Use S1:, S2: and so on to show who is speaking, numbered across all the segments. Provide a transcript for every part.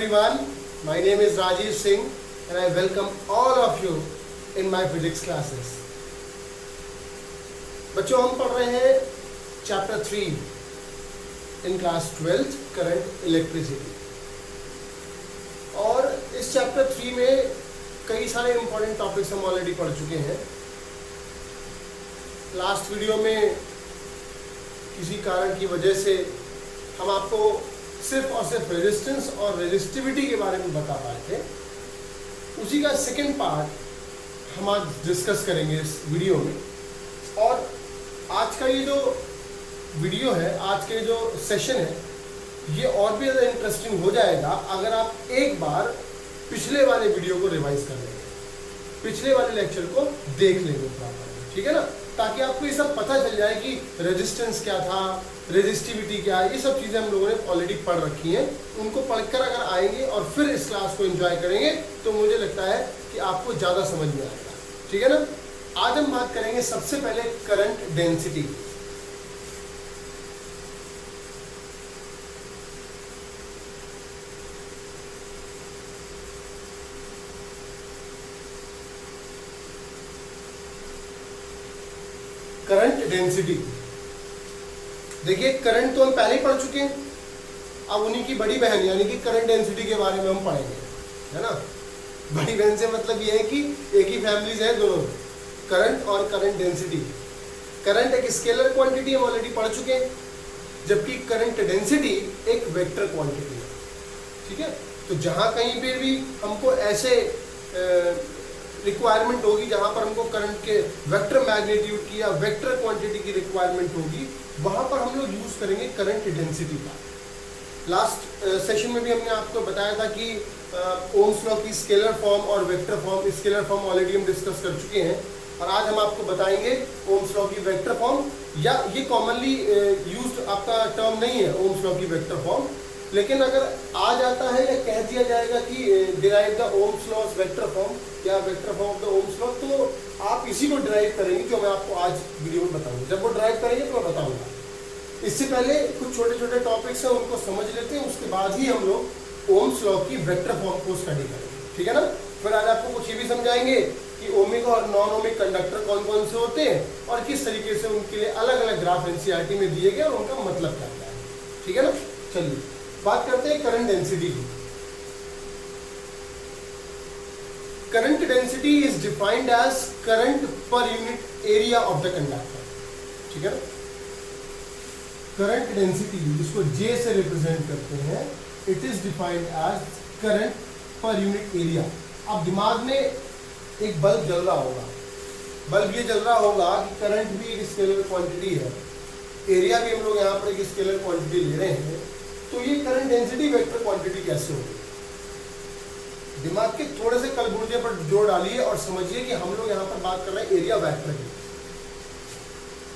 S1: everyone, my name is Rajiv Singh and I welcome all of you in my physics classes. बच्चों हम पढ़ रहे हैं chapter 3 in class 12th current electricity और इस chapter 3 में कई सारे इंपॉर्टेंट टॉपिक्स हम ऑलरेडी पढ़ चुके हैं. लास्ट वीडियो में किसी कारण की वजह से हम आपको सिर्फ और सिर्फ रेजिस्टेंस और रेजिस्टिविटी के बारे में बता पाए थे. उसी का सेकंड पार्ट हम आज डिस्कस करेंगे इस वीडियो में. और आज का ये जो वीडियो है, आज के जो सेशन है, ये और भी ज़्यादा इंटरेस्टिंग हो जाएगा अगर आप एक बार पिछले वाले वीडियो को रिवाइज कर लेंगे, पिछले वाले लेक्चर को देख लेंगे प्रॉपर्ली, ठीक है ना, ताकि आपको ये सब पता चल जाए कि रेजिस्टेंस क्या था, रेजिस्टिविटी क्या है. ये सब चीज़ें हम लोगों ने ऑलरेडी पढ़ रखी हैं. उनको पढ़कर अगर आएंगे और फिर इस क्लास को एंजॉय करेंगे तो मुझे लगता है कि आपको ज़्यादा समझ में आएगा, ठीक है ना. आज हम बात करेंगे सबसे पहले करंट डेंसिटी. करंट डेंसिटी देखिए, करंट तो हम पहले ही पढ़ चुके हैं. अब उन्हीं की बड़ी बहन यानी कि करंट डेंसिटी के बारे में हम पढ़ेंगे, है ना. बड़ी बहन से मतलब ये है कि एक ही फैमिलीज है दोनों, करंट और करंट डेंसिटी. करंट एक स्केलर क्वांटिटी हम ऑलरेडी पढ़ चुके हैं, जबकि करंट डेंसिटी एक वेक्टर क्वांटिटी है, ठीक है. तो जहाँ कहीं पर भी हमको ऐसे रिक्वायरमेंट होगी जहाँ पर हमको करंट के वेक्टर मैग्नीट्यूड की या वेक्टर क्वांटिटी की रिक्वायरमेंट होगी, वहाँ पर हम लोग यूज़ करेंगे करंट डेंसिटी का. लास्ट सेशन में भी हमने आपको बताया था कि ओम्स लॉ की स्केलर फॉर्म और vector form. Scalar form already हम डिस्कस कर चुके हैं और आज हम आपको बताएंगे ओम्स लॉ की वेक्टर फॉर्म. या ये कॉमनली यूज्ड आपका टर्म नहीं है ओम्स लॉ की वेक्टर फॉर्म, लेकिन अगर आ जाता है या कह दिया जाएगा कि derive the Ohm's laws vector form या vector form of the Ohm's law, तो आप इसी को डिराइव करेंगे जो मैं आपको आज वीडियो में बताऊंगा. जब वो डिराइव करेंगे तो मैं बताऊंगा. इससे पहले कुछ छोटे छोटे टॉपिक्स हैं, उनको समझ लेते हैं, उसके बाद ही हम लोग ओम्स लॉ की वेक्टर फॉर्म को स्टडी करेंगे, ठीक है ना. फिर आज आपको कुछ ये भी समझाएंगे कि ओमिक और नॉन ओमिक कंडक्टर कौन कौन से होते हैं और किस तरीके से उनके लिए अलग अलग ग्राफ एनसीईआरटी में दिए गए और उनका मतलब क्या है, ठीक है ना. चलिए बात करते हैं करंट डेंसिटी की. Current density is defined as current per unit area of the conductor, ठीक है ना. करंट डेंसिटी जिसको J से रिप्रेजेंट करते हैं, it is defined as current per unit area. अब दिमाग में एक बल्ब जल रहा होगा, बल्ब ये जल रहा होगा कि करंट भी एक स्केलर क्वांटिटी है, एरिया भी हम लोग यहाँ पर एक स्केलर क्वांटिटी ले रहे हैं, तो ये करंट डेंसिटी वेक्टर क्वांटिटी कैसे होगी. दिमाग के थोड़े से कलबुर्जे पर जोर डालिए और समझिए कि हम लोग यहाँ पर बात कर रहे हैं एरिया वेक्टर की.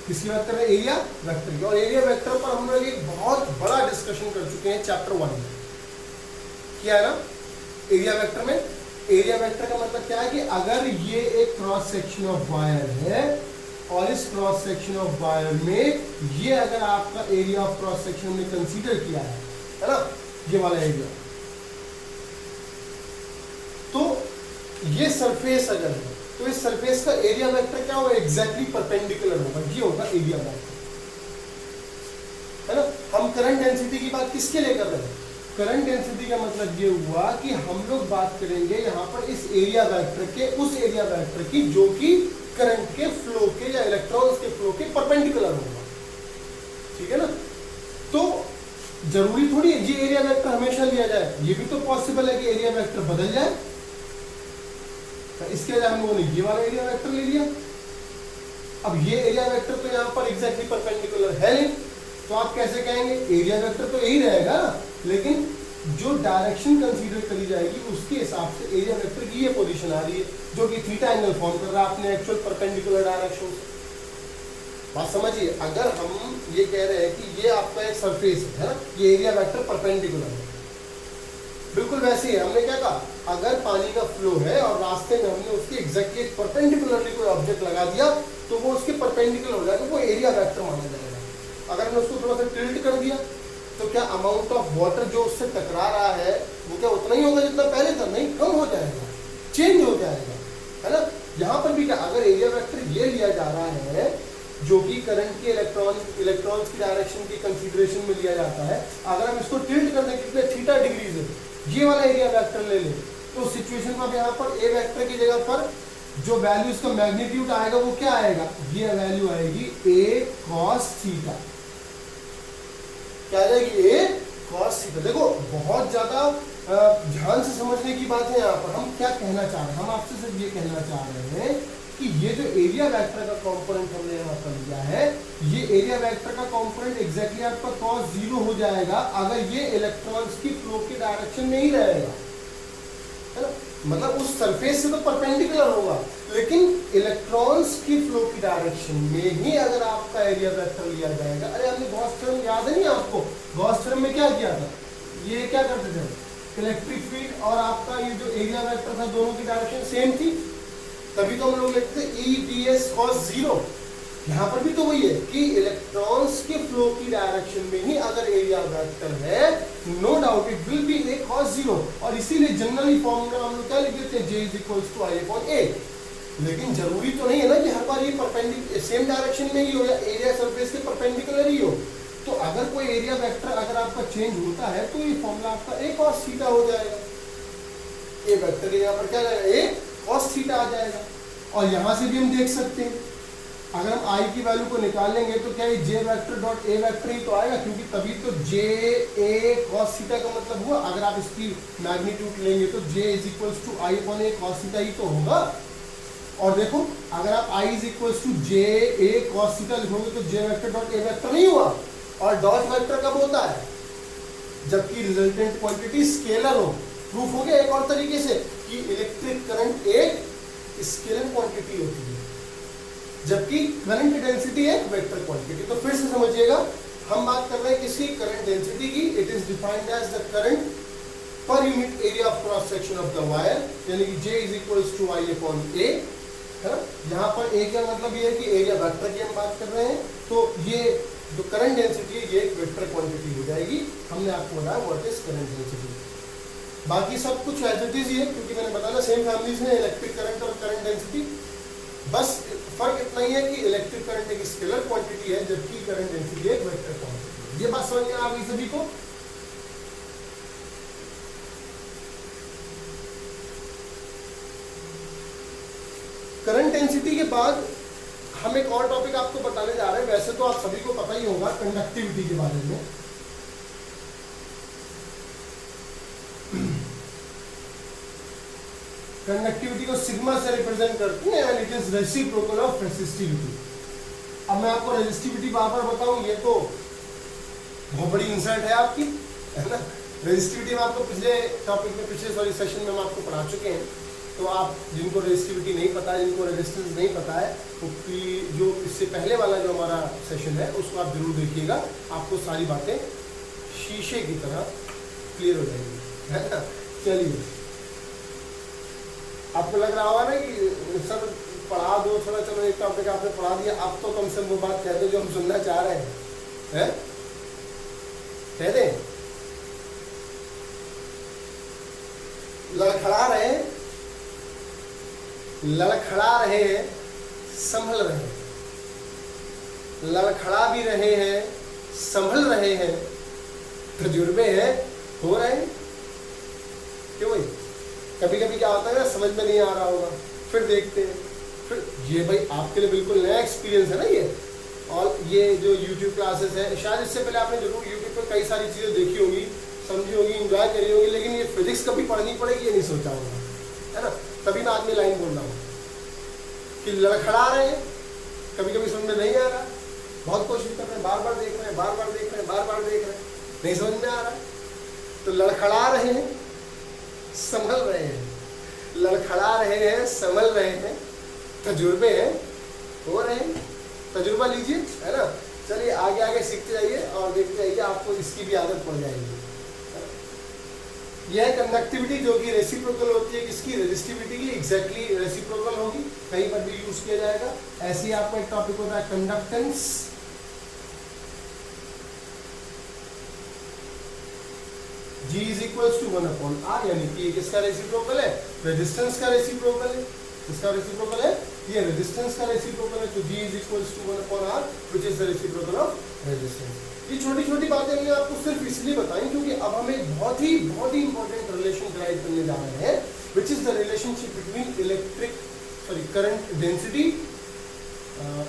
S1: किसकी बात कर रहे हैं? एरिया वेक्टर की. और एरिया वेक्टर पर हम लोग एक बहुत बड़ा डिस्कशन कर चुके हैं चैप्टर 1 में. क्या है ना एरिया वेक्टर में? एरिया वेक्टर का मतलब क्या है कि अगर ये एक क्रॉस सेक्शन ऑफ वायर है और इस क्रॉस सेक्शन ऑफ वायर में ये अगर आपका एरिया ऑफ क्रॉस सेक्शन में कंसीडर किया है ना, ये वाला एरिया, तो ये सरफेस अगर है तो इस सरफेस का एरिया वेक्टर क्या होगा? एग्जैक्टली परपेंडिकुलर होगा. ये होगा एरिया वेक्टर, है ना. हम करंट डेंसिटी की बात किसके लिए कर रहे हैं? करंट डेंसिटी का मतलब ये हुआ कि हम लोग बात करेंगे यहाँ पर इस एरिया वेक्टर के, उस एरिया वेक्टर की जो कि करंट के फ्लो के या इलेक्ट्रॉन्स के फ्लो के परपेंडिकुलर होगा, ठीक है ना. तो जरूरी थोड़ी है ये एरिया वेक्टर हमेशा लिया जाए, ये भी तो पॉसिबल है कि एरिया वेक्टर बदल जाए. इसके वजह हम लोगों ने ये वाला एरिया वेक्टर ले लिया. अब ये एरिया वेक्टर तो यहाँ पर एग्जैक्टली परपेंडिकुलर है नहीं, तो आप कैसे कहेंगे? एरिया वेक्टर तो यही रहेगा, लेकिन जो डायरेक्शन कंसीडर करी जाएगी उसके हिसाब से एरिया वेक्टर की ये पोजीशन आ रही है जो कि थीटा एंगल फॉर्म कर रहा है अपने एक्चुअल परपेंडिकुलर डायरेक्शन से. बात समझिए. अगर हम ये कह रहे हैं कि ये आपका एक सरफेस है ना, ये एरिया वेक्टर परपेंडिकुलर है, बिल्कुल वैसे ही हमने क्या कहा, अगर पानी का फ्लो है और रास्ते में हमने उसके एग्जैक्टली परपेंडिकुलरली कोई ऑब्जेक्ट लगा दिया तो वो उसके परपेंडिकुलर हो जाएगा, वो एरिया वेक्टर माना जाएगा. अगर हमने उसको थोड़ा सा टिल्ट कर दिया तो क्या अमाउंट ऑफ वाटर जो उससे टकरा रहा है वो क्या उतना ही होगा जितना पहले था? नहीं, कम हो जाएगा, चेंज हो जाएगा, है ना। यहाँ पर भी क्या, अगर एरिया वेक्टर ये लिया जा रहा है जो कि करंट के इलेक्ट्रॉन्स की डायरेक्शन की कंसीडरेशन में लिया जाता है, अगर हम इसको टिल्ट कर दें कितने थीटा डिग्रीज है, ये वाला एरिया वेक्टर ले लें, तो सिचुएशन में अब यहाँ पर ए वेक्टर की जगह पर जो वैल्यू इसका मैग्नीट्यूड आएगा वो क्या आएगा, ये वैल्यू आएगी ए कॉस थीटा। क्या आ जाएगी? ए कॉस थीटा। देखो बहुत ज्यादा ध्यान से समझने की बात है। यहाँ पर हम क्या कहना चाह रहे हैं, हम आपसे सिर्फ ये कहना चाह रहे हैं कि ये जो एरिया वेक्टर का कंपोनेंट हमने यहाँ पर लिया है, ये एरिया वेक्टर का कंपोनेंट एग्जैक्टली आपका कॉस 0 हो जाएगा अगर ये इलेक्ट्रॉन्स की फ्लो की डायरेक्शन में ही रहेगा, है ना। मतलब उस सरफेस से तो परपेंडिकुलर होगा, लेकिन इलेक्ट्रॉन्स की फ्लो की डायरेक्शन में ही अगर आपका एरिया वेक्टर लिया जाएगा। अरे हमने गॉस थ्योरम याद है नहीं आपको? गॉस थ्योरम में क्या किया था, ये क्या करते थे, इलेक्ट्रिक फील्ड और आपका ये जो एरिया वेक्टर था दोनों की डायरेक्शन सेम थी, तभी तो हम लोग लिखते थे ई डी एस कॉस 0। यहाँ पर भी तो वही है कि इलेक्ट्रॉन्स के फ्लो की डायरेक्शन में ही अगर एरिया वेक्टर है, no doubt it will be a cos 0। और इसीलिए जनरली फॉर्मूला हम लोग क्या लिख देते हैं, J is equals to I upon A। लेकिन जरूरी तो नहीं है ना कि हर बार ये परपेंडिकुलर सेम डायरेक्शन में ही हो या एरिया सरफेस के परपेंडिकुलर ही हो। तो अगर कोई एरिया वेक्टर अगर आपका चेंज होता है तो ये फॉर्मूला आपका ए कॉस थीटा हो जाएगा। ए वेक्टर के यहाँ पर क्या जाएगा, ए कॉस थीटा आ जाएगा। और यहाँ से भी हम देख सकते हैं, अगर हम आई की वैल्यू को निकालेंगे तो क्या ये जे वेक्टर डॉट ए वेक्टर ही तो आएगा, क्योंकि तभी तो जे ए कॉस थीटा का मतलब हुआ। अगर आप इसकी मैग्नीट्यूड लेंगे तो J is equals to I upon A cos theta ही तो होगा। और देखो अगर आप I is equals to J A cos theta लिखोगे तो J vector dot A vector नहीं हुआ। और डॉट वेक्टर कब होता है, जबकि रिजल्टेंट क्वांटिटी स्केलर हो। प्रूफ हो गया एक और तरीके से कि इलेक्ट्रिक करंट एक स्केलर क्वांटिटी होती है, जबकि करंट डेंसिटी एक वेक्टर क्वांटिटी। तो फिर से समझिएगा, हम बात कर रहे हैं किसी करंट डेंसिटी की। It is defined as the current per unit area of cross section of the wire, यानी कि J is equals to I upon A, है ना। यहाँ पर A का मतलब ये है कि एरिया वेक्टर की हम बात कर रहे हैं, तो ये जो करंट डेंसिटी है ये एक वेक्टर क्वांटिटी हो जाएगी। हमने आपको बताया व्हाट इज करंट डेंसिटी। बाकी सब कुछ एज इट इज ही है, क्योंकि मैंने बताया सेम फैमिलीज में इलेक्ट्रिक करंट और करंट डेंसिटी। बस फर्क इतना ही है कि इलेक्ट्रिक करंट एक स्केलर क्वांटिटी है, जबकि करंट डेंसिटी एक वेक्टर क्वांटिटी है। ये बात समझ में आ गई सभी को? करंट डेंसिटी के बाद हम एक और टॉपिक आपको बताने जा रहे हैं। वैसे तो आप सभी को पता ही होगा कंडक्टिविटी के बारे में। कंडक्टिविटी को सिग्मा से रिप्रेजेंट करते हैं and it is reciprocal of resistivity. अब मैं आपको रेसिस्टिविटी बार बार बताऊं, ये तो बहुत बड़ी इंसल्ट है आपकी, है ना। रेसिस्टिविटी में आपको पिछले टॉपिक में, पिछले सेशन में हम आपको पढ़ा चुके हैं। तो आप जिनको रेसिस्टिविटी नहीं पता है, जिनको रेजिस्टेंस नहीं पता है, तो जो इससे पहले वाला जो हमारा सेशन है उसको आप जरूर देखिएगा। आपको सारी बातें शीशे की तरह क्लियर हो जाएंगी, है ना। चलिए, आपको लग रहा होगा ना कि सर पढ़ा दो थोड़ा, चलो एक टॉपिक आपने पढ़ा दिया, अब तो कम से कम वो बात कह दो जो हम सुनना चाह रहे हैं, कह दें। लड़खड़ा रहे हैं, संभल रहे हैं, लड़खड़ा भी रहे हैं, संभल रहे हैं, तजुर्बे हैं, हो रहे हैं। क्यों भाई, कभी कभी क्या होता है ना, समझ में नहीं आ रहा होगा, फिर देखते हैं, फिर ये भाई आपके लिए बिल्कुल नया एक्सपीरियंस है ना ये। और ये जो YouTube क्लासेस है, शायद इससे पहले आपने जरूर YouTube पर कई सारी चीज़ें देखी होंगी, समझी होगी, इंजॉय करी होगी, लेकिन ये फिजिक्स कभी पढ़नी पड़ेगी ये नहीं सोचा होगा, है ना। तभी मैं आदमी लाइन बोल रहा हूँ कि लड़खड़ा रहे हैं, कभी कभी समझ में नहीं आ रहा, बहुत कोशिश कर रहे हैं, बार बार देख रहे हैं, बार बार देख रहे हैं, बार बार देख रहे हैं, नहीं समझ में आ रहा। तो लड़खड़ा रहे हैं, संभल रहे हैं, लड़खड़ा रहे हैं, संभल रहे हैं, तजुर्बे हैं, हो रहे हैं। तजुर्बा लीजिए, है ना। चलिए आगे आगे सीखते जाइए और देखते जाइए, आपको इसकी भी आदत पड़ जाएगी। यह कंडक्टिविटी जो कि रेसिप्रोकल होती है, किसकी, रेजिस्टिविटी की, एग्जैक्टली रेसिप्रोकल होगी, कहीं पर भी यूज किया जाएगा। ऐसे ही आपको एक टॉपिक होता है conductance. G is equals to 1/r, यानी कि ये किसका रेसिप्रोकल है? रेजिस्टेंस का रेसिप्रोकल है। किसका रेसिप्रोकल है? ये रेजिस्टेंस का रेसिप्रोकल है। तो G is equals to 1/r which is the reciprocal of resistance. ये छोटी छोटी बातें मैंने आपको सिर्फ इसलिए बताई क्योंकि अब हम एक बहुत ही इंपॉर्टेंट रिलेशन डिराइव करने जा रहे हैं which is the relationship between current density,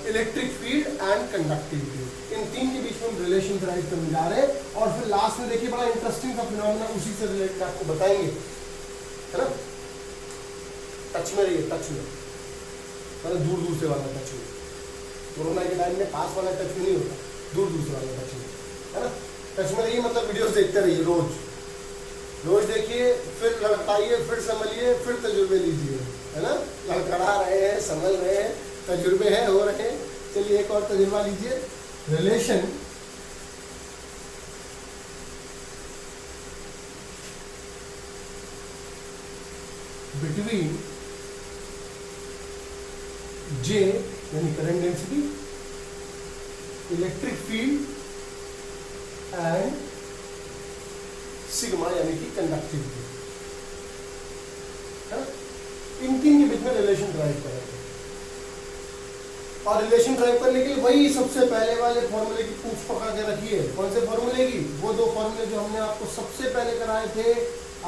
S1: electric field and conductivity. इन तीन के बीच में हम रिलेशन डिराइव करने जा रहे हैं और फिर लास्ट में देखिए बड़ा इंटरेस्टिंग सा फिनोमेना उसी से रिलेटेड आपको बताएंगे, है ना। टच में रहिए, टच में, मतलब दूर दूर से वाला टच में। कोरोना के टाइम में पास वाला टच में नहीं होता, दूर दूर से वाला टच में, है ना। टच में रहिए मतलब वीडियोस देखते रहिए, रोज देखिए, फिर लड़काइए, फिर संभलिए, फिर तजुर्बे लीजिए, है ना। लड़खड़ा रहे हैं, संभल रहे हैं, तजुर्बे हैं, हो रहे हैं। चलिए एक और तजुर्बा लीजिए। रिलेशन बिटवीन J यानी current density, electric field and sigma यानी कि कंडक्टिविटी, है ना। इन तीन के बीच में रिलेशन ड्राइव करेंगे और रिलेशन ड्राइव करने के लिए वही सबसे पहले वाले फॉर्मूले की पूछ पकड़ के रखिए। कौन से फॉर्मूले की? वो दो फॉर्मूले जो हमने आपको सबसे पहले कराए थे,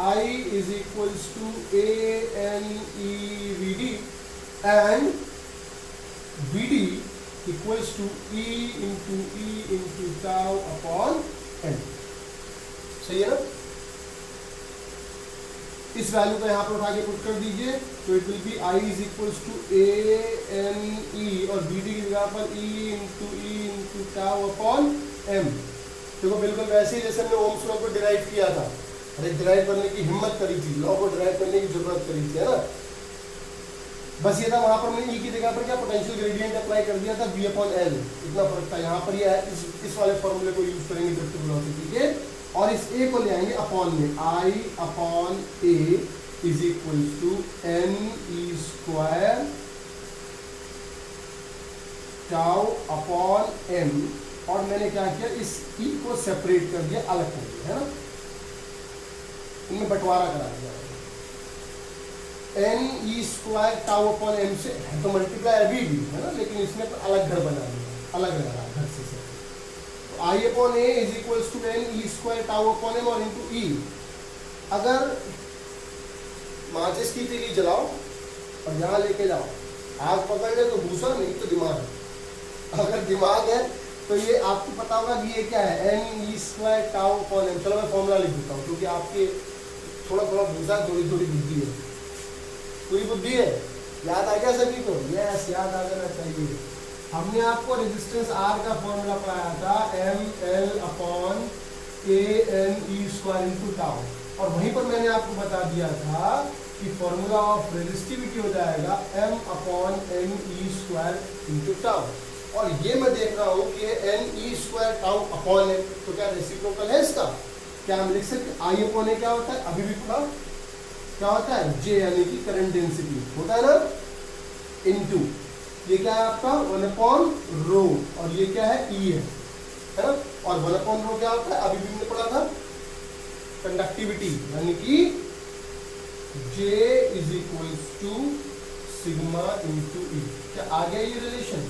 S1: I is equals to ANEVD and VD equals to E into tau upon N। सही है ना। इस वैल्यू को यहाँ पर उठा के पुट कर दीजिए तो it will be I is equals to ANE और VD की जगह पर E into tau upon M। देखो बिल्कुल वैसे ही जैसे हमने ओम्स लॉ को डिराइव किया था। अरे डिराइव करने की हिम्मत करी थी, लॉ को डिराइव करने की जरूरत करी थी, है ना। बस ये था, वहां पर हमने E की जगह पर क्या पोटेंशियल ग्रेडियंट अप्लाई कर दिया था V/L, इतना फर्क था। यहाँ पर ये इस वाले फॉर्मूले को यूज करेंगे वेक्टर वेलोसिटी के और इस A को ले आएंगे अपॉन में, I/A is equals to NE² tau upon M और मैंने क्या किया, इस E को सेपरेट कर दिया, अलग कर दिया, है ना। इनमें बंटवारा करा दिया। NE² टाउ अपॉन M से है तो मल्टीप्लाई अभी भी, है ना, लेकिन इसमें तो अलग घर बना दिया, अलग लगा घर से। तो I/A is equals to NE² tau upon M और इंटू E। अगर माचिस की तीली जलाओ और यहाँ लेके जाओ, आग पकड़ ले तो भूसा, नहीं तो दिमाग है। अगर दिमाग है तो ये आपको पता होगा कि ये क्या है, NE² टाउ अपॉन M। चलो मैं फॉर्मूला लिख देता हूँ क्योंकि आपके थोड़ा थोड़ा भूसा, थोड़ी थोड़ी बुद्धि है, पूरी बुद्धि है। याद आ गया सभी को? यस, याद आ जाना चाहिए। हमने आपको रेजिस्टेंस R का फॉर्मूला पढ़ाया था, ML upon ANE² into tau, और वहीं पर मैंने आपको बता दिया था कि फॉर्मूला ऑफ रेजिस्टिविटी हो जाएगा M upon NE² into tau. और ये मैं देख रहा हूँ कि NE² टाउ अपॉन M, तो क्या रेसिप्रोकल है इसका? क्या हम लिख सकते I/A क्या होता है? अभी भी पढ़ा, क्या होता है? J यानी कि करंट डेंसिटी होता है ना, इनटू ये क्या है आपका 1/ρ और ये क्या है, E है ना। और 1/ρ क्या होता है? अभी भी हमने पढ़ा था, कंडक्टिविटी, यानी कि J is equals to sigma into E। क्या आ गया ये relation?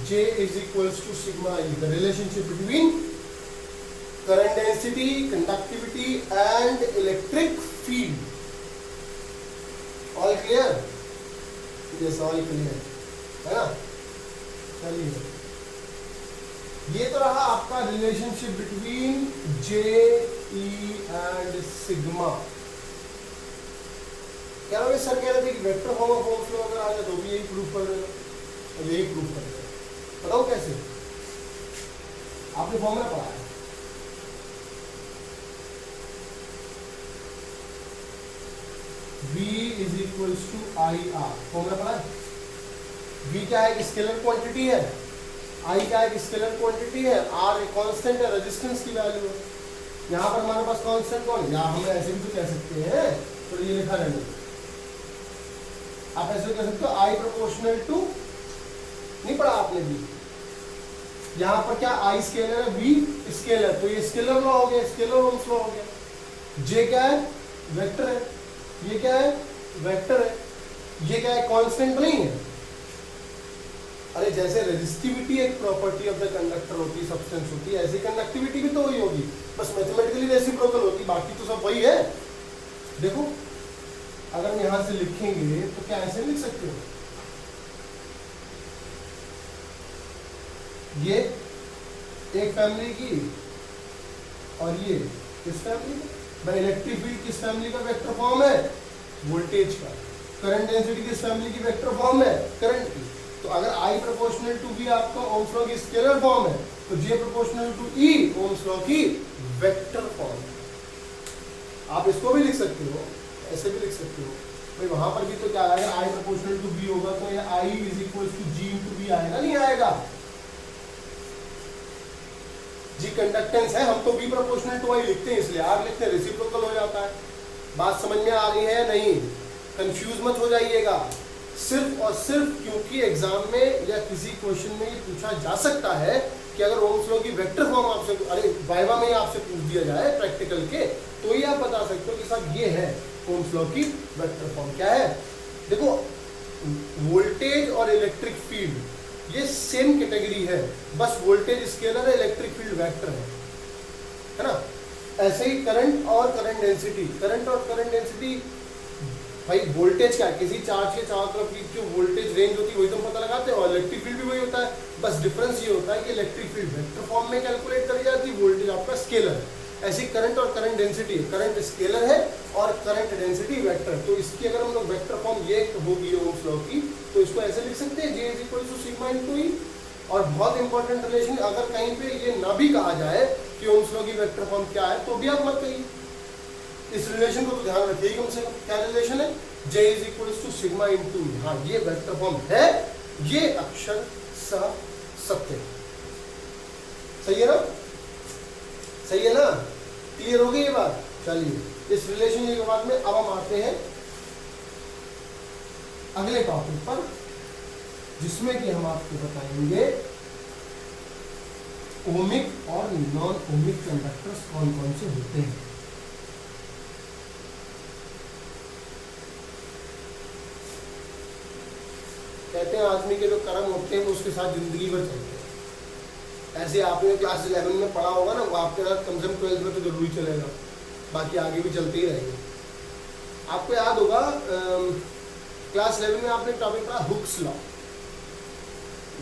S1: J is equals to sigma E, the relationship between current density, conductivity and electric field. All clear? Yes, all clear, है ना। चलिए, ये तो रहा आपका relationship between J, E and sigma। क्या लोग सर कह रहे थे कि vector form of Ohm's law अगर आ जाए तो भी यही प्रूफ कर देना, और यही प्रूफ कर देना। बताओ कैसे? आपने फॉर्मूला पढ़ा है, V is equals to IR, formula पढ़ा है। V क्या है? स्केलर क्वांटिटी है, I क्या है? स्केलर क्वांटिटी है, R एक कांस्टेंट है, रेजिस्टेंस की वैल्यू है। यहाँ पर हमारे पास कांस्टेंट कौन? या हम ऐसे भी तो कह सकते हैं, तो ये लिखा रहने, आप ऐसे कह सकते हो I प्रोपोर्शनल टू, नहीं पढ़ा आपने भी, यहाँ पर क्या आई स्केलर है, वी स्केलर, तो ये स्केलर लॉ हो गया, स्केलर ओम्स लॉ हो गया। जे क्या है, वेक्टर है, ये क्या है, वेक्टर है, ये क्या है, कांस्टेंट नहीं है। अरे जैसे रेजिस्टिविटी एक प्रॉपर्टी ऑफ द कंडक्टर होती है, सब्सटेंस होती है, ऐसी कंडक्टिविटी भी तो वही होगी, बस मैथमेटिकली रेसिप्रोकल होती, बाकी तो सब वही है। देखो अगर हम यहां से लिखेंगे तो क्या ऐसे लिख सकते हो, ये एक फैमिली की और ये किस फैमिली का, भाई इलेक्ट्रिक फील्ड किस फैमिली का वेक्टर फॉर्म है, वोल्टेज का। करंट डेंसिटी किस फैमिली की वेक्टर फॉर्म है, करंट की। तो अगर I प्रोपोर्शनल टू V आपका ओम्स लॉ की स्केलर फॉर्म है, तो J proportional to E ohm's law की वेक्टर फॉर्म। आप इसको भी लिख सकते हो, ऐसे भी लिख सकते हो, भाई वहां पर भी तो क्या आएगा, I प्रोपोर्शनल टू V होगा तो ये I is equal to G into V आएगा, नहीं आएगा। G कंडक्टेंस है, हम तो V प्रोपोर्शनल टू I लिखते हैं, इसलिए R लिखते हैं, रेसिप्रोकल हो जाता है। बात समझ में आ रही है नहीं, कंफ्यूज मत हो जाइएगा। सिर्फ और सिर्फ क्योंकि एग्जाम में या किसी क्वेश्चन में ये पूछा जा सकता है कि अगर ओम्स लॉ की वेक्टर फॉर्म आपसे, अरे वाइवा में आपसे पूछ दिया जाए प्रैक्टिकल के, तो ये आप बता सकते हो कि साहब ये है ओम्स लॉ की वेक्टर फॉर्म। क्या है, देखो वोल्टेज और इलेक्ट्रिक फील्ड ये सेम कैटेगरी है, बस वोल्टेज स्केलर है, इलेक्ट्रिक फील्ड वेक्टर है ना। ऐसे ही करंट और करंट डेंसिटी, करंट और करंट डेंसिटी, भाई वोल्टेज क्या है, किसी चार्ज के चारों तरफ की जो वोल्टेज रेंज होती है वही तो पता लगाते हैं, और इलेक्ट्रिक फील्ड भी वही होता है, बस डिफरेंस ये होता है कि इलेक्ट्रिक फील्ड वेक्टर फॉर्म में कैलकुलेट करी जाती है, वोल्टेज आपका स्केलर है। ऐसी करंट और करंट डेंसिटी, करंट स्केलर है और करंट डेंसिटी वेक्टर, तो इसकी अगर हम लोग वेक्टर फॉर्म ये होगी ओम्स लॉ की, तो इसको ऐसे लिख सकते हैं, J is equal to sigma into E। और बहुत इंपॉर्टेंट रिलेशन, अगर कहीं पे ये ना भी कहा जाए कि ओम्स लॉ की वेक्टर फॉर्म क्या है, तो भी आप मत कहिए, इस रिलेशन को तो ध्यान रखिए कम से कम। क्या रिलेशन है, J is equal to sigma into E। हाँ ये वेक्टर फॉर्म है, ये अक्षर सत्य। सही है ना, सही है ना, क्लियर हो गई ये बात। चलिए इस रिलेशन के बाद में अब हम आते हैं अगले टॉपिक पर, जिसमें कि हम आपको बताएंगे ओमिक और नॉन ओमिक कंडक्टर्स कौन कौन से होते हैं। कहते हैं आदमी के जो कर्म होते हैं वो उसके साथ जिंदगी भर चलते हैं। ऐसे आपने क्लास 11 में पढ़ा होगा ना, वो आपके साथ कम से कम 12th में तो जरूरी चलेगा, बाकी आगे भी चलते ही रहेंगे। आपको याद होगा क्लास 11 में आपने टॉपिक पढ़ा हुक्स लॉ,